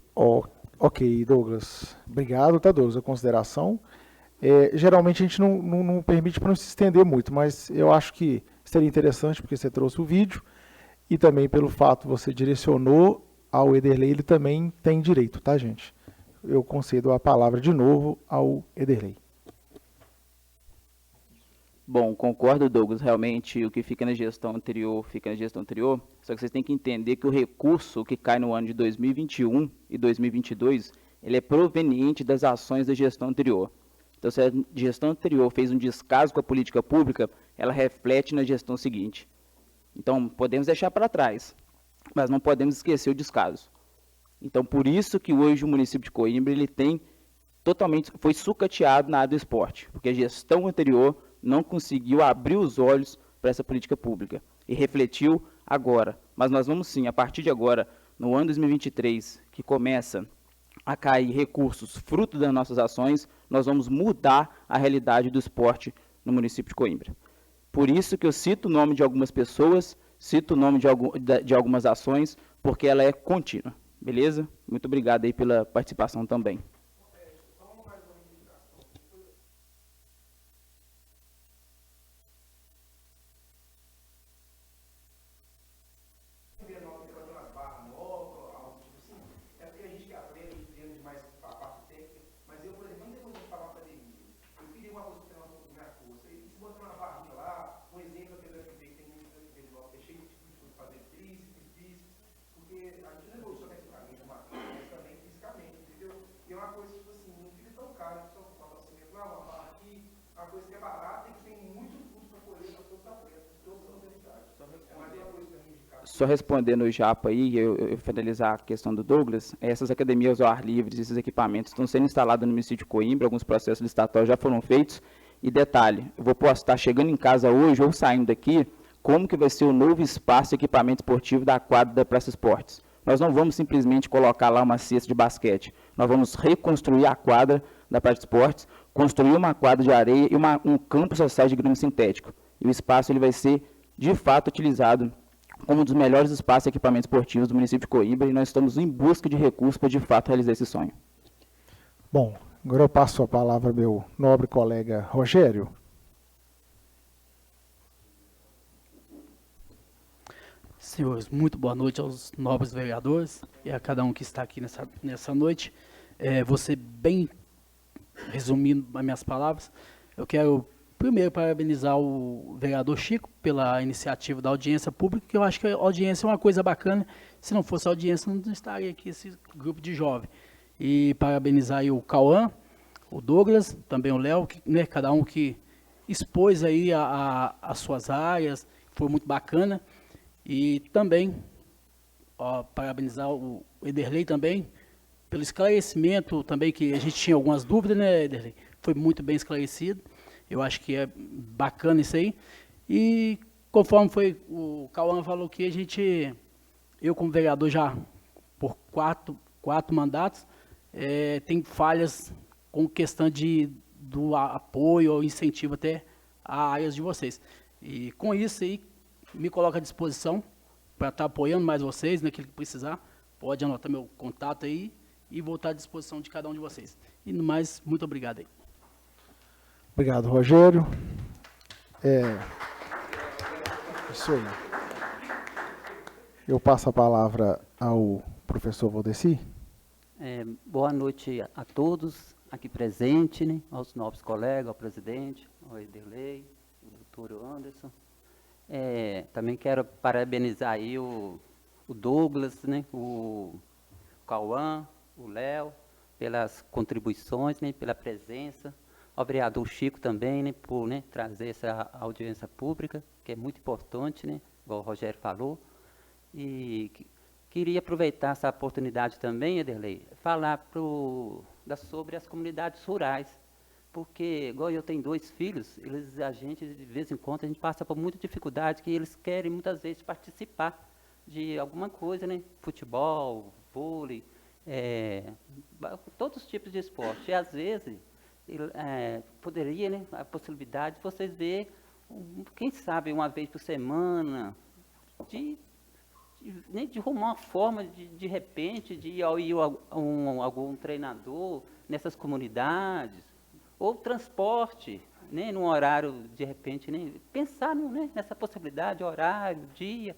Ok, Douglas. Obrigado, tá, Douglas, a consideração. Geralmente a gente não permite para não se estender muito, mas eu acho que seria interessante porque você trouxe o vídeo e também pelo fato que você direcionou ao Ederlei, ele também tem direito, tá, gente? Eu concedo a palavra de novo ao Ederlei. Bom, concordo, Douglas. Realmente, o que fica na gestão anterior, fica na gestão anterior. Só que vocês têm que entender que o recurso que cai no ano de 2021 e 2022, ele é proveniente das ações da gestão anterior. Então, se a gestão anterior fez um descaso com a política pública, ela reflete na gestão seguinte. Então, podemos deixar para trás, mas não podemos esquecer o descaso. Então, por isso que hoje o município de Coimbra, ele tem totalmente, foi sucateado na área do esporte, porque a gestão anterior não conseguiu abrir os olhos para essa política pública e refletiu agora. Mas nós vamos sim, a partir de agora, no ano 2023, que começa a cair recursos fruto das nossas ações, nós vamos mudar a realidade do esporte no município de Coimbra. Por isso que eu cito o nome de algumas pessoas, cito o nome de algumas ações, porque ela é contínua. Beleza? Muito obrigado aí pela participação também. Só respondendo o Japa aí, eu finalizar a questão do Douglas, essas academias ao ar livre, esses equipamentos estão sendo instalados no município de Coimbra, alguns processos licitatórios já foram feitos, e detalhe, eu vou postar chegando em casa hoje ou saindo daqui, como que vai ser o novo espaço de equipamento esportivo da quadra da Praça Esportes. Nós não vamos simplesmente colocar lá uma cesta de basquete, nós vamos reconstruir a quadra da Praça Esportes, construir uma quadra de areia e um campo social de grama sintético. E o espaço ele vai ser, de fato, utilizado como um dos melhores espaços de equipamentos esportivos do município de Coimbra, e nós estamos em busca de recursos para, de fato, realizar esse sonho. Bom, agora eu passo a palavra ao meu nobre colega Senhores, muito boa noite aos nobres vereadores e a cada um que está aqui nessa noite. Vou ser bem resumindo as minhas palavras. Eu quero primeiro parabenizar o vereador Chico pela iniciativa da audiência pública, que eu acho que a audiência é uma coisa bacana. Se não fosse a audiência, não estaria aqui esse grupo de jovens. E parabenizar aí o Cauã, o Douglas, também o Léo, né, cada um que expôs aí as suas áreas, foi muito bacana. E também parabenizar o Ederlei também pelo esclarecimento também, que a gente tinha algumas dúvidas, né, Ederlei? Foi muito bem esclarecido. Eu acho que é bacana isso aí. E conforme foi o Cauã falou que eu como vereador já por quatro mandatos, tem falhas com questão do apoio ou incentivo até a áreas de vocês. E com isso aí, me coloco à disposição para estar apoiando mais vocês naquilo que precisar. Pode anotar meu contato aí e vou estar à disposição de cada um de vocês. E no mais, muito obrigado aí. Obrigado, Rogério. Isso aí. Eu passo a palavra ao professor Valdeci. Boa noite a todos aqui presentes, né, aos nobres colegas, ao presidente, ao Ederlei, ao doutor Anderson. Também quero parabenizar aí o Douglas, né, o Cauã, o Léo, pelas contribuições, né, pela presença. Ao vereador Chico também, né, por, né, trazer essa audiência pública, que é muito importante, né, igual o Rogério falou. E queria aproveitar essa oportunidade também, Ederlei, falar sobre as comunidades rurais. Porque, igual eu tenho 2 filhos, a gente, de vez em quando, a gente passa por muita dificuldade, que eles querem, muitas vezes, participar de alguma coisa, né? Futebol, vôlei, todos os tipos de esporte. E, às vezes, poderia, né, a possibilidade de vocês ver, quem sabe, uma vez por semana, de arrumar uma forma, de repente, de ir algum treinador nessas comunidades, ou transporte, né, num horário, de repente, né, pensar nessa possibilidade, horário, dia,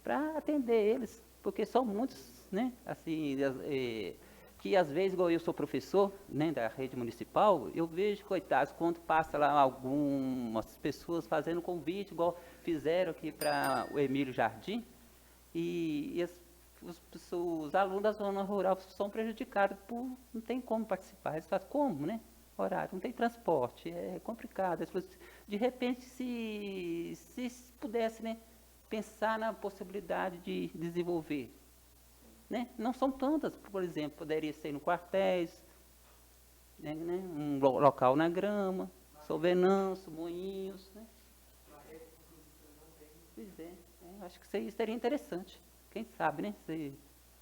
para atender eles, porque são muitos, né, assim, que às vezes, igual eu sou professor, né, da rede municipal, eu vejo, coitados, quando passa lá algumas pessoas fazendo convite, igual fizeram aqui para o Emílio Jardim, e os alunos da zona rural são prejudicados por não tem como participar. Eles falam, como, né? Horário, não tem transporte, é complicado. De repente, se pudesse, né, pensar na possibilidade de desenvolver, né? Não são tantas, por exemplo, poderia ser no quartéis, né, um local na grama, São Venâncio, Moinhos, né? Pois é, acho que isso seria interessante. Quem sabe, né, você,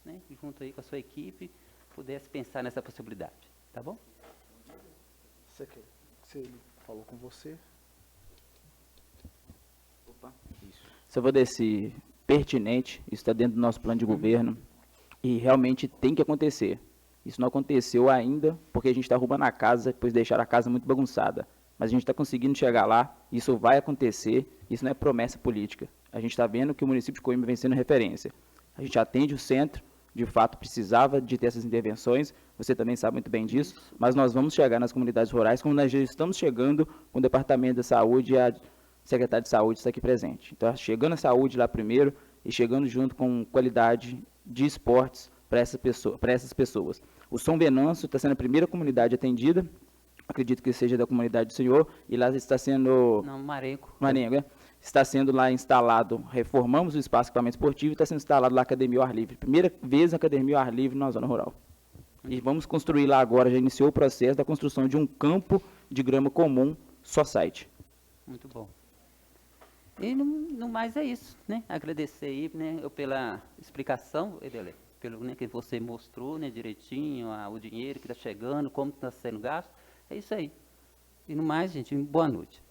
né, junto aí com a sua equipe, pudesse pensar nessa possibilidade, tá bom? Se ele falou com você. Opa, isso. Se eu vou descer pertinente, isso está dentro do nosso plano de governo e realmente tem que acontecer. Isso não aconteceu ainda porque a gente está arrumando a casa, depois deixaram a casa muito bagunçada. Mas a gente está conseguindo chegar lá, isso vai acontecer, isso não é promessa política. A gente está vendo que o município de Coimbra vem sendo referência. A gente atende o centro, de fato precisava de ter essas intervenções, você também sabe muito bem disso, mas nós vamos chegar nas comunidades rurais, como nós já estamos chegando com o Departamento da Saúde e a Secretaria de Saúde está aqui presente. Então, chegando a saúde lá primeiro e chegando junto com qualidade de esportes para essas pessoas. O São Venâncio está sendo a primeira comunidade atendida, acredito que seja da comunidade do senhor, e lá está sendo... Não, Marengo. Marengo, é? Está sendo lá instalado, reformamos o espaço de equipamento esportivo e está sendo instalado lá a Academia ao Ar Livre. Primeira vez a Academia ao Ar Livre na zona rural. E vamos construir lá agora, já iniciou o processo da construção de um campo de grama comum, só site. Muito bom. E no mais é isso, né? Agradecer aí, né, pela explicação, Ederlei, pelo, né, que você mostrou, né, direitinho, o dinheiro que está chegando, como está sendo gasto. É isso aí. E no mais, gente, boa noite.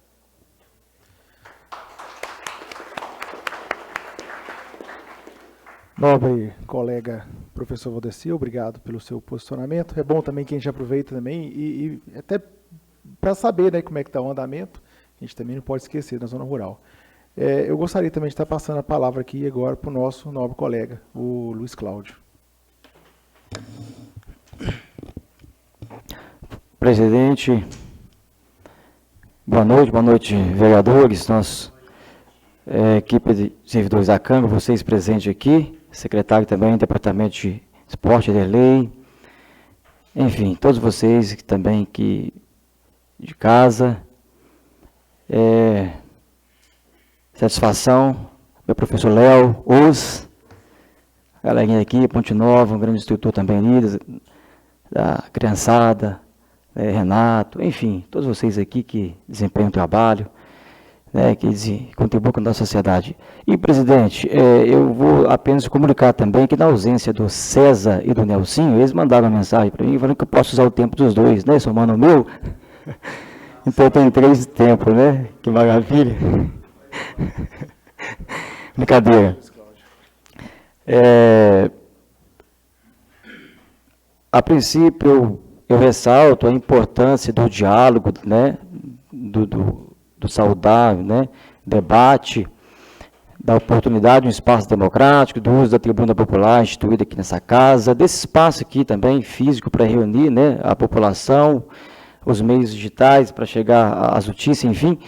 Nobre colega professor Valdeci, obrigado pelo seu posicionamento. É bom também que a gente aproveita também e até para saber, né, como é que está o andamento, a gente também não pode esquecer na zona rural. Eu gostaria também de estar passando a palavra aqui agora para o nosso nobre colega, o Luiz Cláudio. Presidente, boa noite, vereadores, nós, equipe de servidores da Câmara, vocês presentes aqui, secretário também, departamento de esporte e de lei, enfim, todos vocês que também aqui de casa, satisfação, meu professor Léo, galerinha aqui, Ponte Nova, um grande instrutor também ali, da criançada, Renato, enfim, todos vocês aqui que desempenham o trabalho, que contribuem com a nossa sociedade. E, presidente, eu vou apenas comunicar também que na ausência do César e do Nelsinho, eles mandaram uma mensagem para mim, falando que eu posso usar o tempo dos dois, né, somando o meu. Então eu tenho 3 tempos, né? Que maravilha. Brincadeira. A princípio, eu ressalto a importância do diálogo, né? Do saudável, né? Debate, da oportunidade de um espaço democrático, do uso da tribuna popular instituída aqui nessa casa, desse espaço aqui também físico para reunir, né? A população, os meios digitais para chegar às notícias, enfim.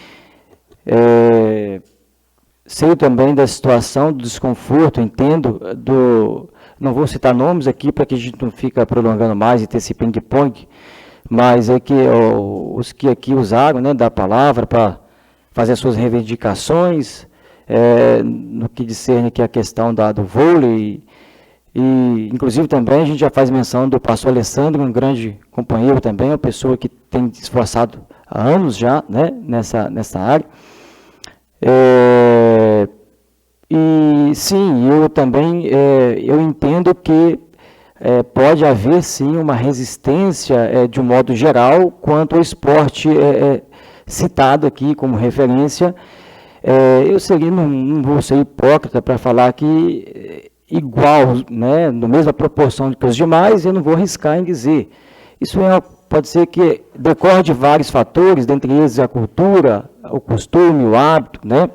Sei também da situação, do desconforto, entendo, não vou citar nomes aqui para que a gente não fique prolongando mais e ter esse ping-pong, mas é que os que aqui usaram, né, da palavra para fazer as suas reivindicações, no que discerne aqui a questão do vôlei, e inclusive também a gente já faz menção do pastor Alessandro, um grande companheiro também, uma pessoa que tem esforçado há anos já, né, nessa área. E sim, eu também eu entendo que pode haver sim uma resistência de um modo geral quanto ao esporte citado aqui como referência. Eu não vou ser hipócrita para falar que igual, né, na mesma proporção que os demais, eu não vou arriscar em dizer. Isso pode ser que decorre de vários fatores, dentre eles a cultura, o costume, o hábito, né?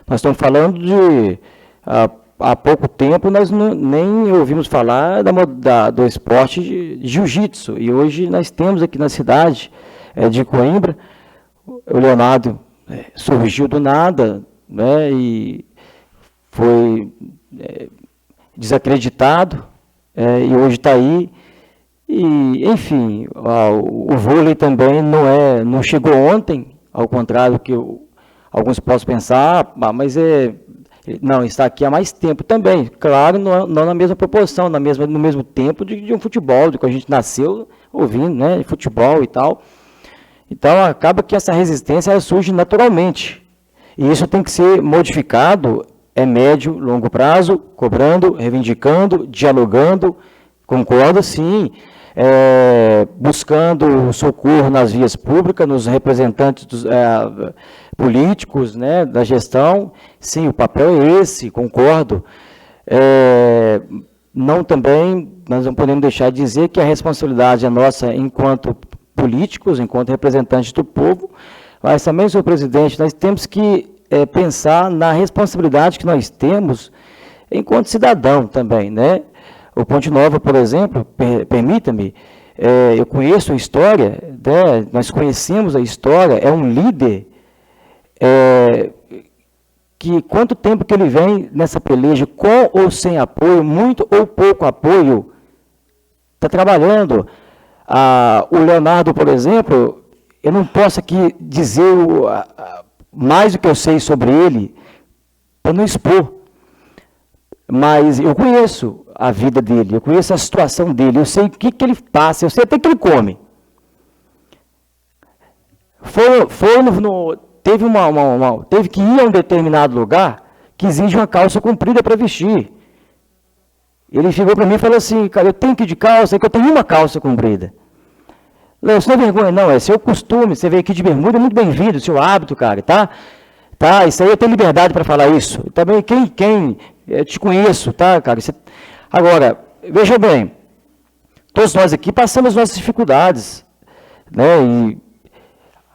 Nós estamos falando de, há pouco tempo, nós nem ouvimos falar do esporte de jiu-jitsu, e hoje nós temos aqui na cidade de Coimbra, o Leonardo surgiu do nada, né, e foi desacreditado, e hoje está aí, e, enfim, o vôlei também não chegou ontem, ao contrário que alguns possam pensar, mas não, está aqui há mais tempo também, claro, não na mesma proporção, no mesmo tempo de um futebol, do que a gente nasceu ouvindo, né, futebol e tal. Então, acaba que essa resistência ela surge naturalmente, e isso tem que ser modificado, médio, longo prazo, cobrando, reivindicando, dialogando, concordo, sim, buscando socorro nas vias públicas, nos representantes políticos, né, da gestão, sim, o papel é esse, concordo. Não também, nós não podemos deixar de dizer que a responsabilidade é nossa enquanto políticos, enquanto representantes do povo, mas também, senhor presidente, nós temos que pensar na responsabilidade que nós temos enquanto cidadão também, né? O Ponte Nova, por exemplo, permita-me, eu conheço a história, né? Nós conhecemos a história, é um líder que quanto tempo que ele vem nessa peleja, com ou sem apoio, muito ou pouco apoio, está trabalhando. O Leonardo, por exemplo, eu não posso aqui dizer mais do que eu sei sobre ele, para não expor, mas eu conheço a vida dele, eu conheço a situação dele, eu sei o que ele passa, eu sei até o que ele come. Teve que ir a um determinado lugar que exige uma calça comprida para vestir. Ele chegou para mim e falou assim, cara, eu tenho que ir de calça, é que eu tenho uma calça comprida. Léo, isso não é vergonha, não, é seu costume, você veio aqui de bermuda, é muito bem-vindo, seu hábito, cara, tá? Isso aí eu tenho liberdade para falar isso. Também eu te conheço, tá, cara? Agora, veja bem, todos nós aqui passamos nossas dificuldades, né?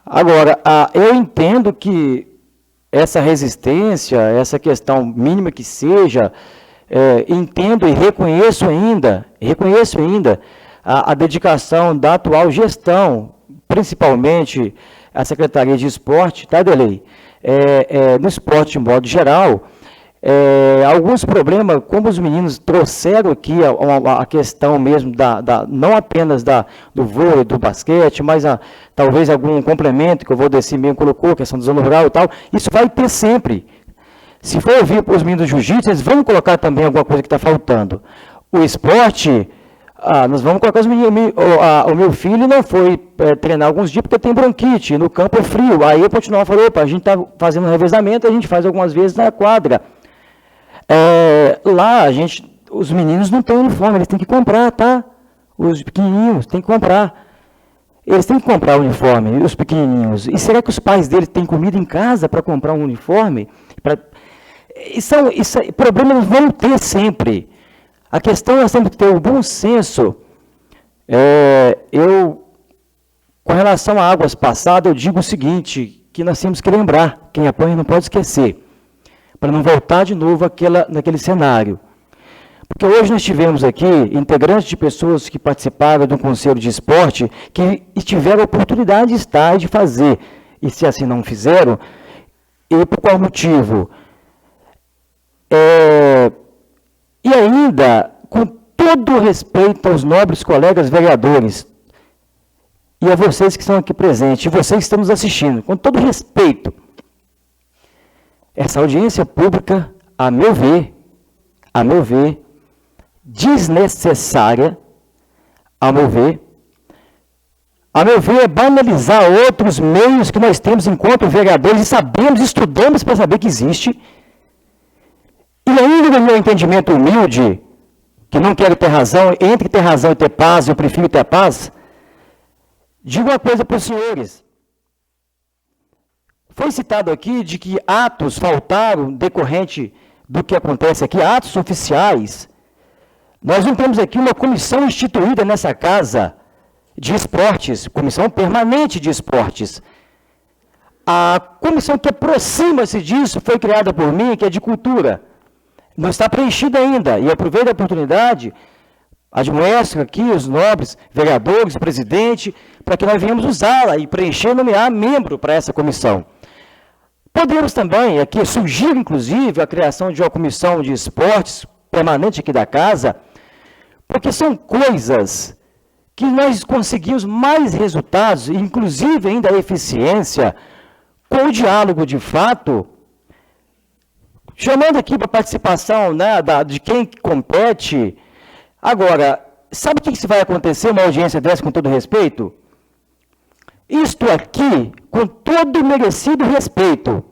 Agora, eu entendo que essa resistência, essa questão mínima que seja, entendo e reconheço ainda a dedicação da atual gestão, principalmente a Secretaria de Esporte, tá, Derlei? No esporte de modo geral, alguns problemas, como os meninos trouxeram aqui a questão mesmo, não apenas do vôlei, do basquete, mas talvez algum complemento que o Valdeci mesmo colocou, questão do zona rural e tal, isso vai ter sempre. Se for ouvir os meninos do jiu-jitsu, eles vão colocar também alguma coisa que está faltando. O esporte, nós vamos colocar os meninos, o meu filho não foi treinar alguns dias porque tem bronquite, no campo é frio, aí eu continuava falando, opa, a gente está fazendo um revezamento, a gente faz algumas vezes na quadra. Lá, os meninos não têm uniforme, eles têm que comprar, tá? Os pequenininhos têm que comprar. Eles têm que comprar o uniforme, os pequenininhos. E será que os pais deles têm comida em casa para comprar um uniforme? Problemas vão ter sempre. A questão é sempre ter o bom senso. Com relação a águas passadas, eu digo o seguinte, que nós temos que lembrar, quem apanha não pode esquecer, para não voltar de novo naquele cenário. Porque hoje nós tivemos aqui integrantes de pessoas que participaram do Conselho de Esporte que tiveram a oportunidade de estar e de fazer. E se assim não fizeram, e por qual motivo? E ainda, com todo o respeito aos nobres colegas vereadores, e a vocês que estão aqui presentes, e vocês que estão nos assistindo, com todo respeito, essa audiência pública, a meu ver, desnecessária, a meu ver, é banalizar outros meios que nós temos enquanto vereadores, e sabemos, estudamos para saber que existe, e ainda no meu entendimento humilde, que não quero ter razão, entre ter razão e ter paz, eu prefiro ter paz, digo uma coisa para os senhores. Foi citado aqui de que atos faltaram decorrente do que acontece aqui, atos oficiais. Nós não temos aqui uma comissão instituída nessa casa de esportes, comissão permanente de esportes. A comissão que aproxima-se disso foi criada por mim, que é de cultura. Não está preenchida ainda, e eu aproveito a oportunidade, admoesto aqui os nobres vereadores, presidente, para que nós venhamos usá-la e preencher e nomear membro para essa comissão. Podemos também, aqui surgir inclusive a criação de uma comissão de esportes permanente aqui da casa, porque são coisas que nós conseguimos mais resultados, inclusive ainda a eficiência, com o diálogo de fato, chamando aqui para a participação, né, de quem compete. Agora, sabe o que vai acontecer numa audiência dessa, com todo respeito? Isto aqui, com todo merecido respeito,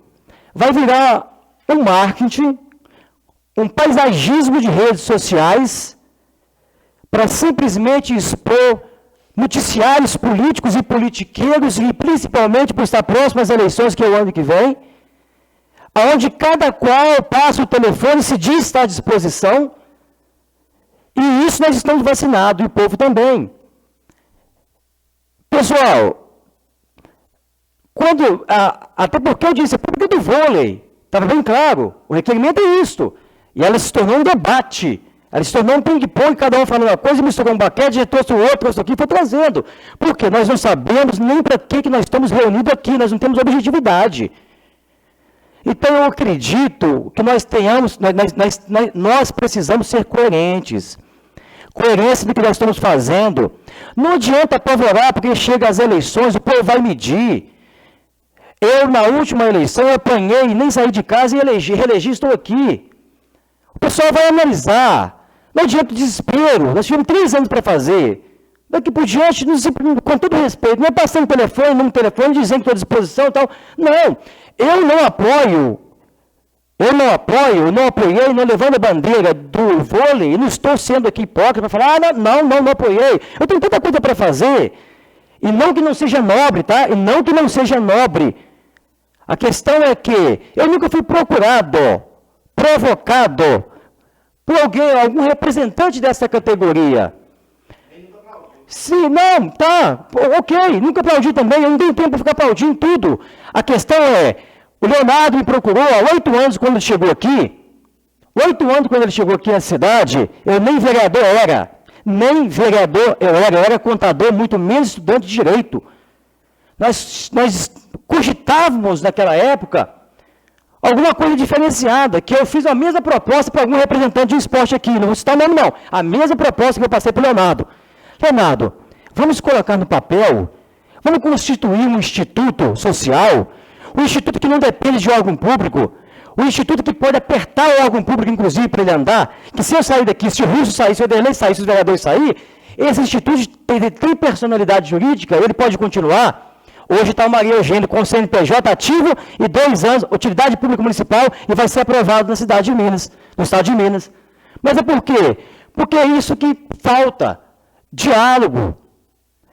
vai virar um marketing, um paisagismo de redes sociais, para simplesmente expor noticiários políticos e politiqueiros, e principalmente por estar próximo às eleições, que é o ano que vem, onde cada qual passa o telefone e se diz estar à disposição, e isso nós estamos vacinados, e o povo também. Pessoal, até porque eu disse, a pública do vôlei, estava bem claro, o requerimento é isto, e ela se tornou um debate, ela se tornou um ping-pong, cada um falando uma coisa, misturou um baquete, já trouxe o outro, trouxe aqui, foi trazendo, porque nós não sabemos nem para que nós estamos reunidos aqui, nós não temos objetividade. Então eu acredito que nós precisamos ser coerentes, coerência do que nós estamos fazendo. Não adianta apavorar, porque chega as eleições, o povo vai medir. Eu, na última eleição, apanhei, nem saí de casa e reelegi, estou aqui. O pessoal vai analisar. Não adianta o desespero, nós tivemos 3 anos para fazer. Daqui por diante, com todo respeito, não é passando telefone, número de telefone, dizendo que estou à disposição e tal. Não, eu não apoiei, não levando a bandeira do vôlei, e não estou sendo aqui hipócrita para falar, não apoiei. Eu tenho tanta coisa para fazer, e não que não seja nobre, tá? E não que não seja nobre. A questão é que eu nunca fui provocado por algum representante dessa categoria. Sim, não, tá, ok, nunca aplaudi também, eu não tenho tempo para ficar aplaudindo tudo. A questão é, o Leonardo me procurou há 8 anos quando ele chegou aqui. 8 anos quando ele chegou aqui na cidade, eu nem vereador era. Nem vereador eu era contador, muito menos estudante de direito. Nós cogitávamos naquela época alguma coisa diferenciada, que eu fiz a mesma proposta para algum representante de um esporte aqui, não vou citar o nome não, a mesma proposta que eu passei para o Leonardo. Leonardo, vamos colocar no papel, vamos constituir um instituto social, um instituto que não depende de órgão público, um instituto que pode apertar o órgão público, inclusive, para ele andar, que se eu sair daqui, se o Russo sair, se o Derlei sair, se os vereadores sair, esse instituto tem personalidade jurídica, ele pode continuar. Hoje está o Maria Eugênio com o CNPJ ativo e 2 anos, utilidade pública municipal, e vai ser aprovado na cidade de Minas, no estado de Minas. Mas é por quê? Porque é isso que falta. Diálogo.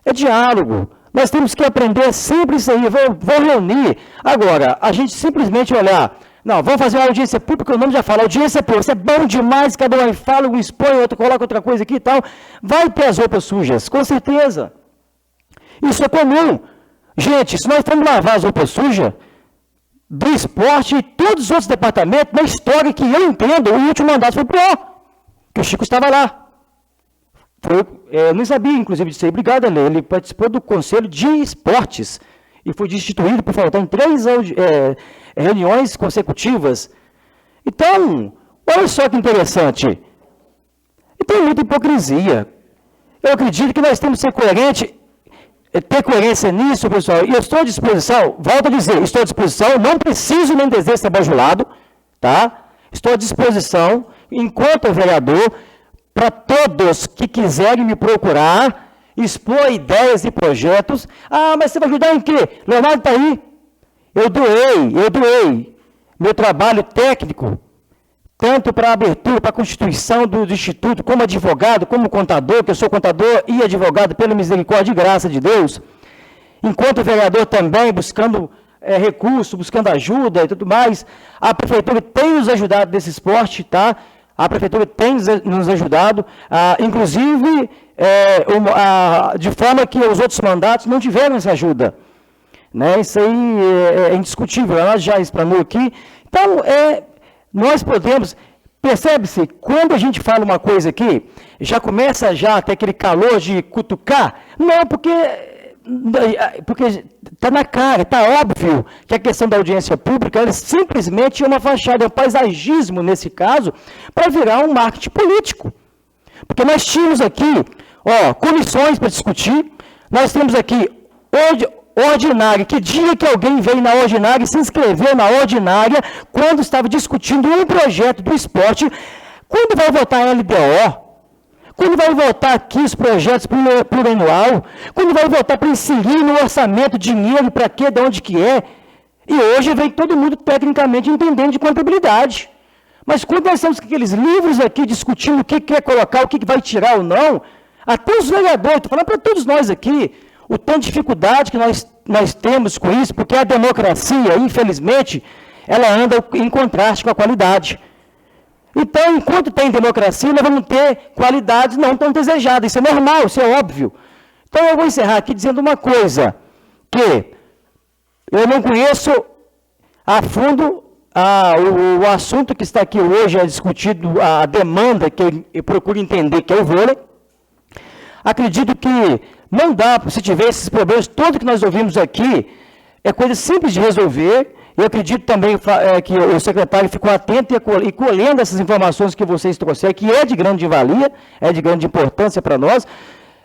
É diálogo. Nós temos que aprender sempre isso aí. Vou reunir. Agora, a gente simplesmente olhar, não, vamos fazer uma audiência pública, o nome já fala, audiência pública, isso é bom demais, cada um fala, um expõe, outro coloca outra coisa aqui e tal. Vai ter as roupas sujas, com certeza. Isso é comum. Gente, se nós formos lavar as roupas sujas do esporte e todos os outros departamentos, na história que eu entendo, o último mandato foi pior, que o Chico estava lá. Eu nem sabia, inclusive, disso aí. Obrigado, Ale. Ele participou do Conselho de Esportes e foi destituído por faltar em 3 reuniões consecutivas. Então, olha só que interessante. E tem muita hipocrisia. Eu acredito que nós temos que ser coerentes, ter coerência nisso, pessoal, e eu estou à disposição, volto a dizer, estou à disposição, não preciso nem desejo ser bajulado, tá? Estou à disposição, enquanto vereador, para todos que quiserem me procurar, expor ideias e projetos. Ah, mas você vai ajudar em quê? Leonardo está aí. Eu doei meu trabalho técnico, tanto para a abertura, para a constituição do Instituto, como advogado, como contador, que eu sou contador e advogado pela misericórdia e graça de Deus, enquanto vereador também, buscando recursos, buscando ajuda e tudo mais. A prefeitura tem nos ajudado nesse esporte, tá? A prefeitura tem nos ajudado, inclusive, de forma que os outros mandatos não tiveram essa ajuda. Né? Isso aí é indiscutível, nós já explanou aqui. Então, nós podemos, percebe-se, quando a gente fala uma coisa aqui, já começa já a ter aquele calor de cutucar? Não, porque está na cara, está óbvio que a questão da audiência pública é simplesmente uma fachada, é um paisagismo, nesse caso, para virar um marketing político. Porque nós tínhamos aqui comissões para discutir, nós temos aqui ordinária, que dia que alguém veio na ordinária e se inscreveu na ordinária quando estava discutindo um projeto do esporte, quando vai votar a LDO, quando vai votar aqui os projetos plurianual, quando vai votar para inserir no orçamento dinheiro, para quê, de onde que é, e hoje vem todo mundo tecnicamente entendendo de contabilidade. Mas quando nós temos aqueles livros aqui discutindo o que quer colocar, o que vai tirar ou não, até os vereadores, estou falando para todos nós aqui, o tanto de dificuldade que nós temos com isso, porque a democracia, infelizmente, ela anda em contraste com a qualidade. Então, enquanto tem democracia, nós vamos ter qualidades não tão desejadas. Isso é normal, isso é óbvio. Então, eu vou encerrar aqui dizendo uma coisa, que eu não conheço a fundo o assunto que está aqui hoje, é discutido, a demanda que eu procuro entender, que é o vôlei. Acredito que não dá, se tiver esses problemas, tudo que nós ouvimos aqui, é coisa simples de resolver. Eu acredito também que o secretário ficou atento e colhendo essas informações que vocês trouxeram, que é de grande valia, é de grande importância para nós.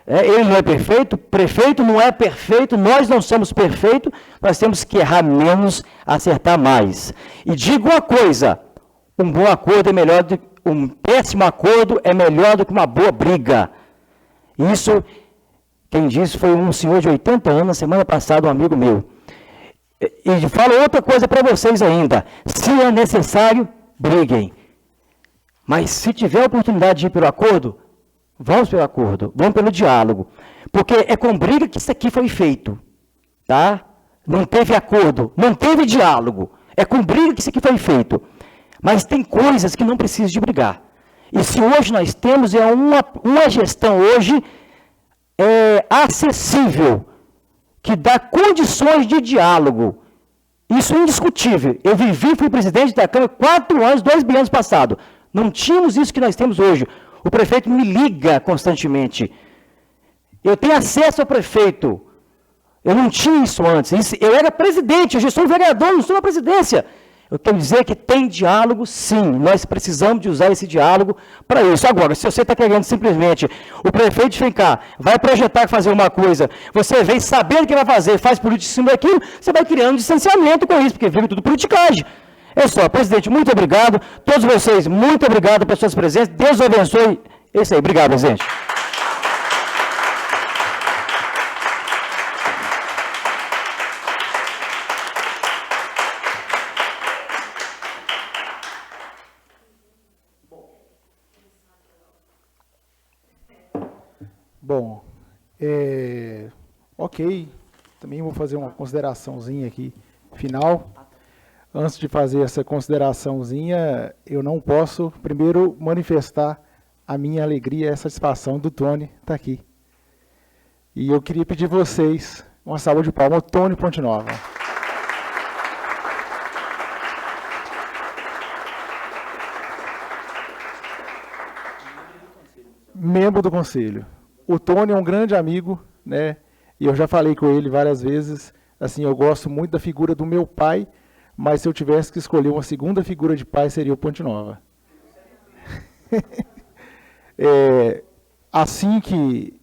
Ele não é perfeito, o prefeito não é perfeito, nós não somos perfeitos, nós temos que errar menos, acertar mais. E digo uma coisa, um bom acordo é melhor um péssimo acordo é melhor do que uma boa briga. Isso, quem disse foi um senhor de 80 anos, semana passada, um amigo meu. E falo outra coisa para vocês ainda, se é necessário, briguem. Mas se tiver a oportunidade de ir pelo acordo, vamos pelo acordo, vamos pelo diálogo. Porque é com briga que isso aqui foi feito. Tá? Não teve acordo, não teve diálogo. É com briga que isso aqui foi feito. Mas tem coisas que não precisam de brigar. E se hoje nós temos uma gestão hoje acessível, que dá condições de diálogo. Isso é indiscutível. Eu fui presidente da Câmara 4 anos, 2 biênios passados. Não tínhamos isso que nós temos hoje. O prefeito me liga constantemente. Eu tenho acesso ao prefeito. Eu não tinha isso antes. Eu era presidente, eu já sou vereador, não estou na presidência. Eu quero dizer que tem diálogo, sim. Nós precisamos de usar esse diálogo para isso. Agora, se você está querendo simplesmente, o prefeito ficar, vai projetar fazer uma coisa, você vem sabendo o que vai fazer, faz política em cima daquilo, você vai criando distanciamento com isso, porque vira tudo politicagem. É só, presidente, muito obrigado. Todos vocês, muito obrigado pelas suas presenças. Deus abençoe. É isso aí. Obrigado, presidente. Bom, ok, também vou fazer uma consideraçãozinha aqui, final. Antes de fazer essa consideraçãozinha, eu não posso, primeiro, manifestar a minha alegria e a satisfação do Tony estar aqui. E eu queria pedir a vocês uma salva de palmas ao Tony Ponte Nova. Membro do Conselho. O Tony é um grande amigo, né? E eu já falei com ele várias vezes, assim, eu gosto muito da figura do meu pai, mas se eu tivesse que escolher uma segunda figura de pai, seria o Ponte Nova. Assim que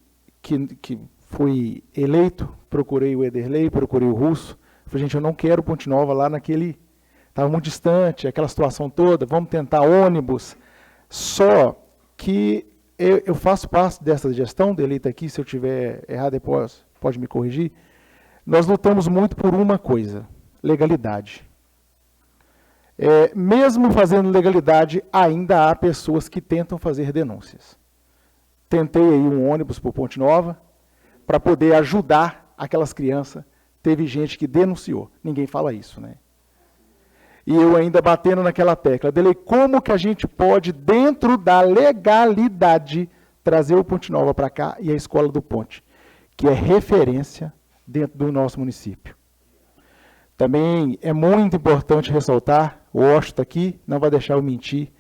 fui eleito, procurei o Ederlei, procurei o Russo, falei, gente, eu não quero Ponte Nova lá naquele... Estava muito distante, aquela situação toda, vamos tentar ônibus. Só que eu faço parte dessa gestão, Ederlei está aqui, se eu estiver errado depois pode me corrigir. Nós lutamos muito por uma coisa, legalidade. Mesmo fazendo legalidade, ainda há pessoas que tentam fazer denúncias. Tentei aí um ônibus por Ponte Nova, para poder ajudar aquelas crianças. Teve gente que denunciou. Ninguém fala isso, né? E eu ainda batendo naquela tecla. Ederlei, como que a gente pode, dentro da legalidade, trazer o Ponte Nova para cá e a Escola do Ponte, que é referência dentro do nosso município. Também é muito importante ressaltar, o Washington está aqui, não vai deixar eu mentir,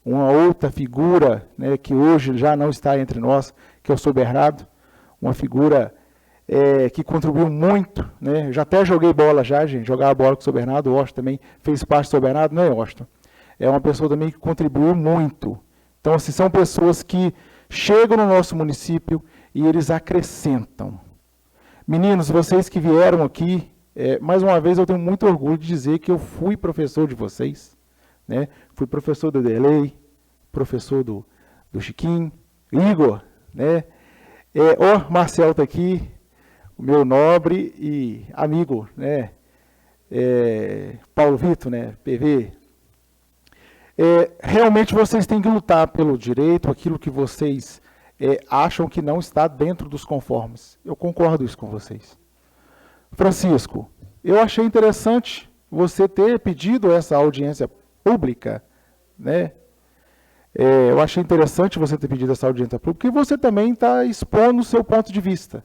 uma outra figura, né, que hoje já não está entre nós, que é o Sobernado, uma figura que contribuiu muito, né? Eu já até joguei bola já, gente, jogava bola com o Sobernado, o Washington também fez parte do Sobernado, não é, Washington? É uma pessoa também que contribuiu muito. Então, assim, são pessoas que chegam no nosso município e eles acrescentam. Meninos, vocês que vieram aqui, mais uma vez eu tenho muito orgulho de dizer que eu fui professor de vocês, né? Fui professor do Ederlei, professor do Chiquinho, Igor, né? Marcel está aqui, o meu nobre e amigo, né? Paulo Vitor, né? PV. Realmente vocês têm que lutar pelo direito, aquilo que vocês acham que não está dentro dos conformes. Eu concordo isso com vocês. Francisco, eu achei interessante você ter pedido essa audiência pública, né? Eu achei interessante você ter pedido essa audiência pública, porque você também está expondo o seu ponto de vista,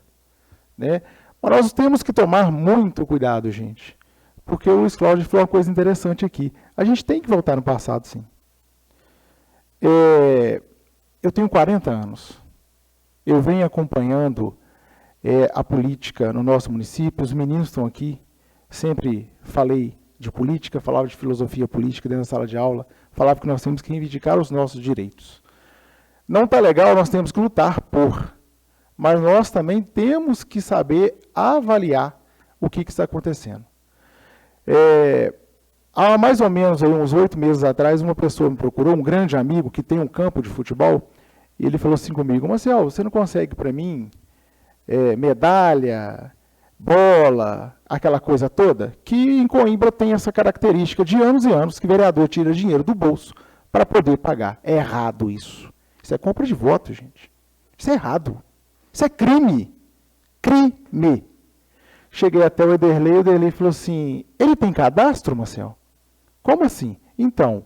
né? Mas nós temos que tomar muito cuidado, gente, porque o Luiz Cláudio falou uma coisa interessante aqui. A gente tem que voltar no passado, sim. Eu tenho 40 anos. Eu venho acompanhando a política no nosso município, os meninos estão aqui, sempre falei de política, falava de filosofia política dentro da sala de aula, falava que nós temos que reivindicar os nossos direitos. Não está legal, nós temos que lutar por, mas nós também temos que saber avaliar o que está acontecendo. Há mais ou menos aí, uns 8 meses atrás, uma pessoa me procurou, um grande amigo que tem um campo de futebol, e ele falou assim comigo, Marcel, você não consegue para mim medalha, bola, aquela coisa toda, que em Coimbra tem essa característica de anos e anos que o vereador tira dinheiro do bolso para poder pagar. É errado isso. Isso é compra de voto, gente. Isso é errado. Isso é crime. Crime. Cheguei até o Ederlei falou assim, ele tem cadastro, Marcel? Como assim? Então,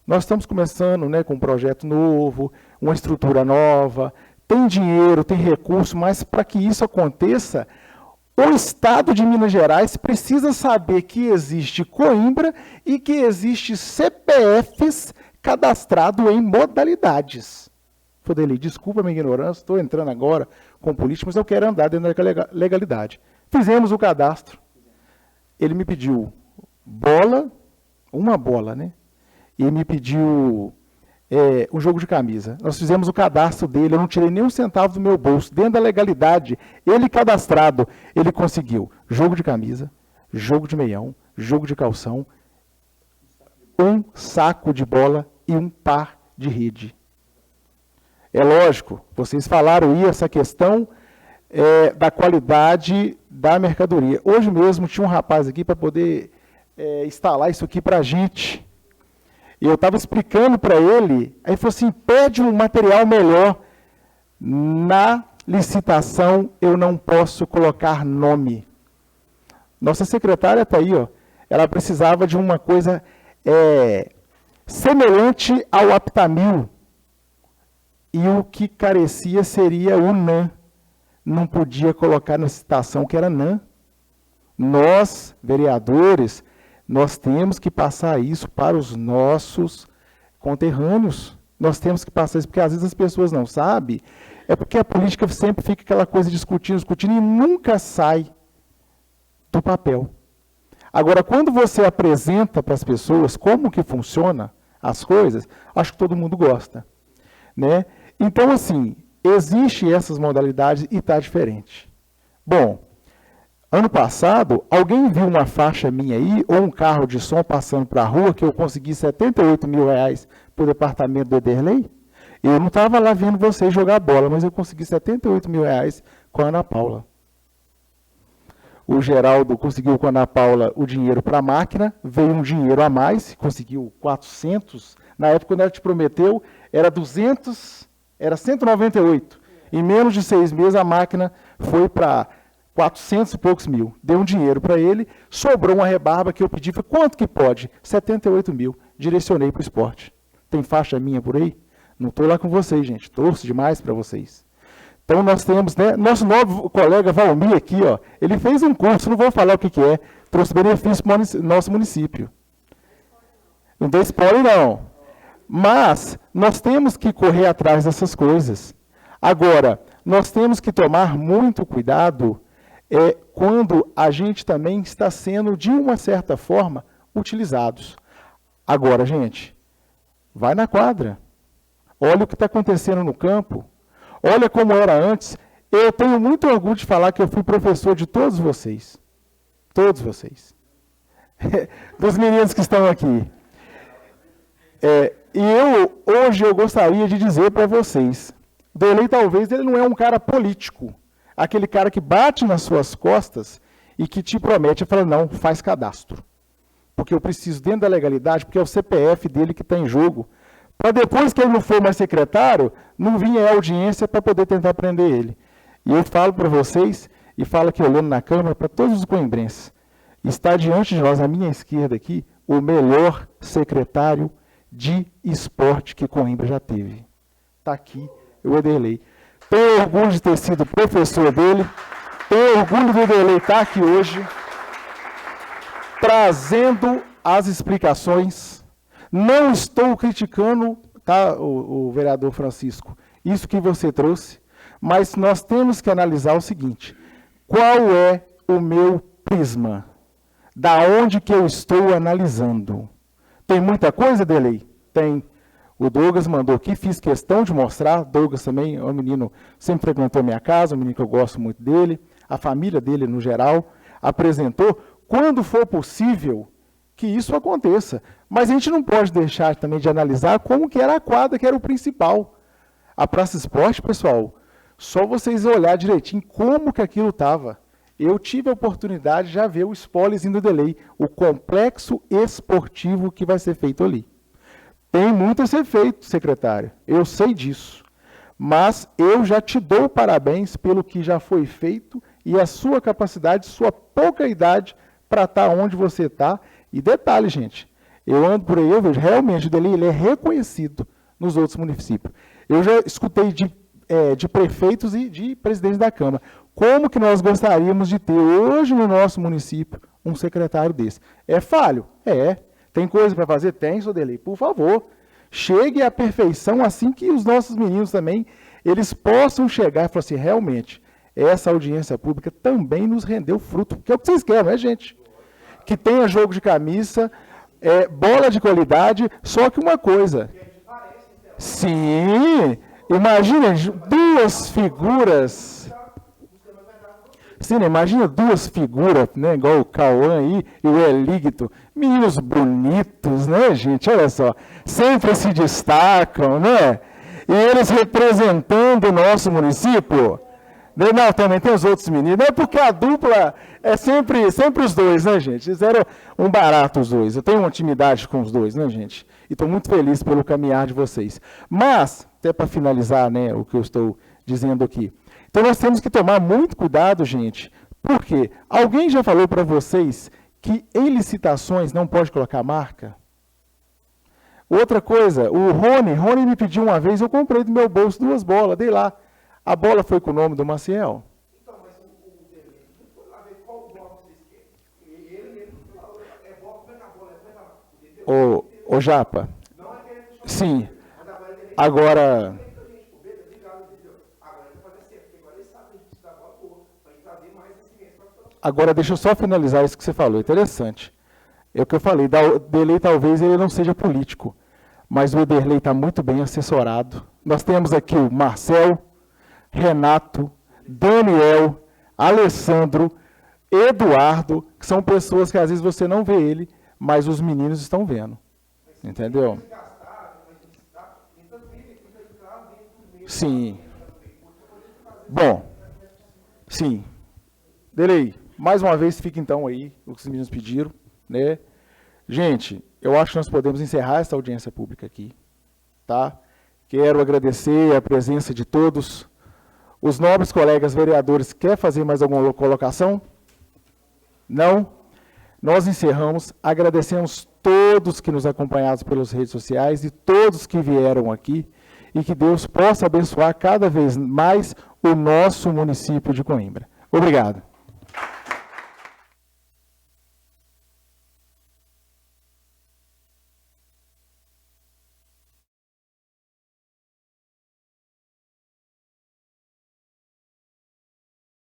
nós estamos começando, né, com um projeto novo, uma estrutura nova, tem dinheiro, tem recurso, mas para que isso aconteça, o Estado de Minas Gerais precisa saber que existe Coimbra e que existe CPFs cadastrados em modalidades. Fodeli, desculpa a minha ignorância, estou entrando agora com política, mas eu quero andar dentro da legalidade. Fizemos o cadastro. Ele me pediu bola, uma bola, né? E me pediu um jogo de camisa. Nós fizemos o cadastro dele, eu não tirei nem um centavo do meu bolso. Dentro da legalidade, ele cadastrado, ele conseguiu jogo de camisa, jogo de meião, jogo de calção, um saco de bola e um par de rede. É lógico, vocês falaram aí essa questão da qualidade da mercadoria. Hoje mesmo tinha um rapaz aqui para poder instalar isso aqui para a gente. E eu estava explicando para ele, aí ele falou assim, pede um material melhor. Na licitação eu não posso colocar nome. Nossa secretária está aí, ó, ela precisava de uma coisa semelhante ao Aptamil. E o que carecia seria o NAN. Não podia colocar na licitação que era NAN. Nós, vereadores, nós temos que passar isso para os nossos conterrâneos. Nós temos que passar isso, porque às vezes as pessoas não sabem. É porque a política sempre fica aquela coisa discutindo e nunca sai do papel. Agora, quando você apresenta para as pessoas como que funciona as coisas, acho que todo mundo gosta, né? Então, assim, existem essas modalidades e está diferente. Bom, ano passado, alguém viu uma faixa minha aí, ou um carro de som passando para a rua, que eu consegui R$78 mil para o departamento do Ederlei? Eu não estava lá vendo vocês jogar bola, mas eu consegui R$78 mil com a Ana Paula. O Geraldo conseguiu com a Ana Paula o dinheiro para a máquina, veio um dinheiro a mais, conseguiu 400. Na época, quando ela te prometeu, era 200, era 198. Em menos de 6 meses, a máquina foi para 400 e poucos mil. Deu um dinheiro para ele, sobrou uma rebarba que eu pedi, foi quanto que pode? 78 mil. Direcionei para o esporte. Tem faixa minha por aí? Não estou lá com vocês, gente. Torço demais para vocês. Então, nós temos, né, nosso novo colega Valmir aqui, ó, ele fez um curso, não vou falar o que é, trouxe benefício para o nosso município. Não dei spoiler, não. Mas nós temos que correr atrás dessas coisas. Agora, nós temos que tomar muito cuidado quando a gente também está sendo, de uma certa forma, utilizados. Agora, gente, vai na quadra. Olha o que está acontecendo no campo. Olha como era antes. Eu tenho muito orgulho de falar que eu fui professor de todos vocês. Todos vocês. Dos meninos que estão aqui. E hoje eu gostaria de dizer para vocês, o Derlei talvez ele não é um cara político, aquele cara que bate nas suas costas e que te promete, fala, não, faz cadastro, porque eu preciso dentro da legalidade, porque é o CPF dele que está em jogo, para depois que ele não for mais secretário, não vinha a audiência para poder tentar prender ele. E eu falo para vocês, e falo aqui olhando na Câmara, para todos os coimbrenses, está diante de nós, à minha esquerda aqui, o melhor secretário de esporte que Coimbra já teve. Está aqui, o Ederlei. Tenho orgulho de ter sido professor dele, tenho orgulho do Ederlei estar aqui hoje, trazendo as explicações. Não estou criticando, tá, o vereador Francisco, isso que você trouxe, mas nós temos que analisar o seguinte, qual é o meu prisma? Da onde que eu estou analisando? Tem muita coisa, Ederlei? Tem. O Douglas mandou aqui, fiz questão de mostrar. Douglas também é um menino, sempre frequentou minha casa, um menino que eu gosto muito dele. A família dele, no geral, apresentou. Quando for possível que isso aconteça. Mas a gente não pode deixar também de analisar como que era a quadra, que era o principal. A Praça Esporte, pessoal, só vocês olhar direitinho como que aquilo estava. Eu tive a oportunidade de já ver o spoilerzinho do Ederlei, o complexo esportivo que vai ser feito ali. Tem muito a ser feito, secretário, eu sei disso. Mas eu já te dou parabéns pelo que já foi feito e a sua capacidade, sua pouca idade para estar onde você está. E detalhe, gente, eu ando por aí, eu vejo, realmente o Ederlei ele é reconhecido nos outros municípios. Eu já escutei de prefeitos e de presidentes da Câmara. como que nós gostaríamos de ter hoje no nosso município um secretário desse. É falho? É. Tem coisa para fazer? Tem, Sodelei. Por favor, chegue à perfeição assim que os nossos meninos também, eles possam chegar e falar assim, realmente, essa audiência pública também nos rendeu fruto, que é o que vocês querem, não é, gente? Que tenha jogo de camisa, bola de qualidade, só que uma coisa. Sim, imagina duas figuras. Sim, né? Imagina duas figuras, né, igual o Cauã aí e o Elígito, meninos bonitos, né, gente? Olha só, sempre se destacam, né? E eles representando o nosso município. Não, também tem os outros meninos, não é porque a dupla é sempre os dois, né, gente? Eles eram um barato os dois. Eu tenho uma intimidade com os dois, né, gente? E estou muito feliz pelo caminhar de vocês. Mas, até para finalizar, né, o que eu estou dizendo aqui. Então, nós temos que tomar muito cuidado, gente. Por quê? Alguém já falou para vocês que em licitações não pode colocar marca? Outra coisa, o Rony me pediu uma vez, eu comprei do meu bolso 2 bolas, dei lá. A bola foi com o nome do Maciel. Então, mas o Delei, foi lá ver qual bola vocês querem. Ele mesmo falou, é bola, como é que a bola é? Ô Japa. Sim. Agora... Agora, deixa eu só finalizar isso que você falou, interessante. É o que eu falei, o Delei talvez ele não seja político, mas o Ederlei está muito bem assessorado. Nós temos aqui o Marcel, Renato, Daniel, Alessandro, Eduardo, que são pessoas que às vezes você não vê ele, mas os meninos estão vendo. Entendeu? Sim. Bom, sim. Delei, mais uma vez fica então aí o que os meninos pediram, né? Gente, eu acho que nós podemos encerrar essa audiência pública aqui, tá? Quero agradecer a presença de todos. Os nobres colegas vereadores, quer fazer mais alguma colocação? Não? Nós encerramos, agradecemos todos que nos acompanharam pelas redes sociais e todos que vieram aqui, e que Deus possa abençoar cada vez mais o nosso município de Coimbra. Obrigado.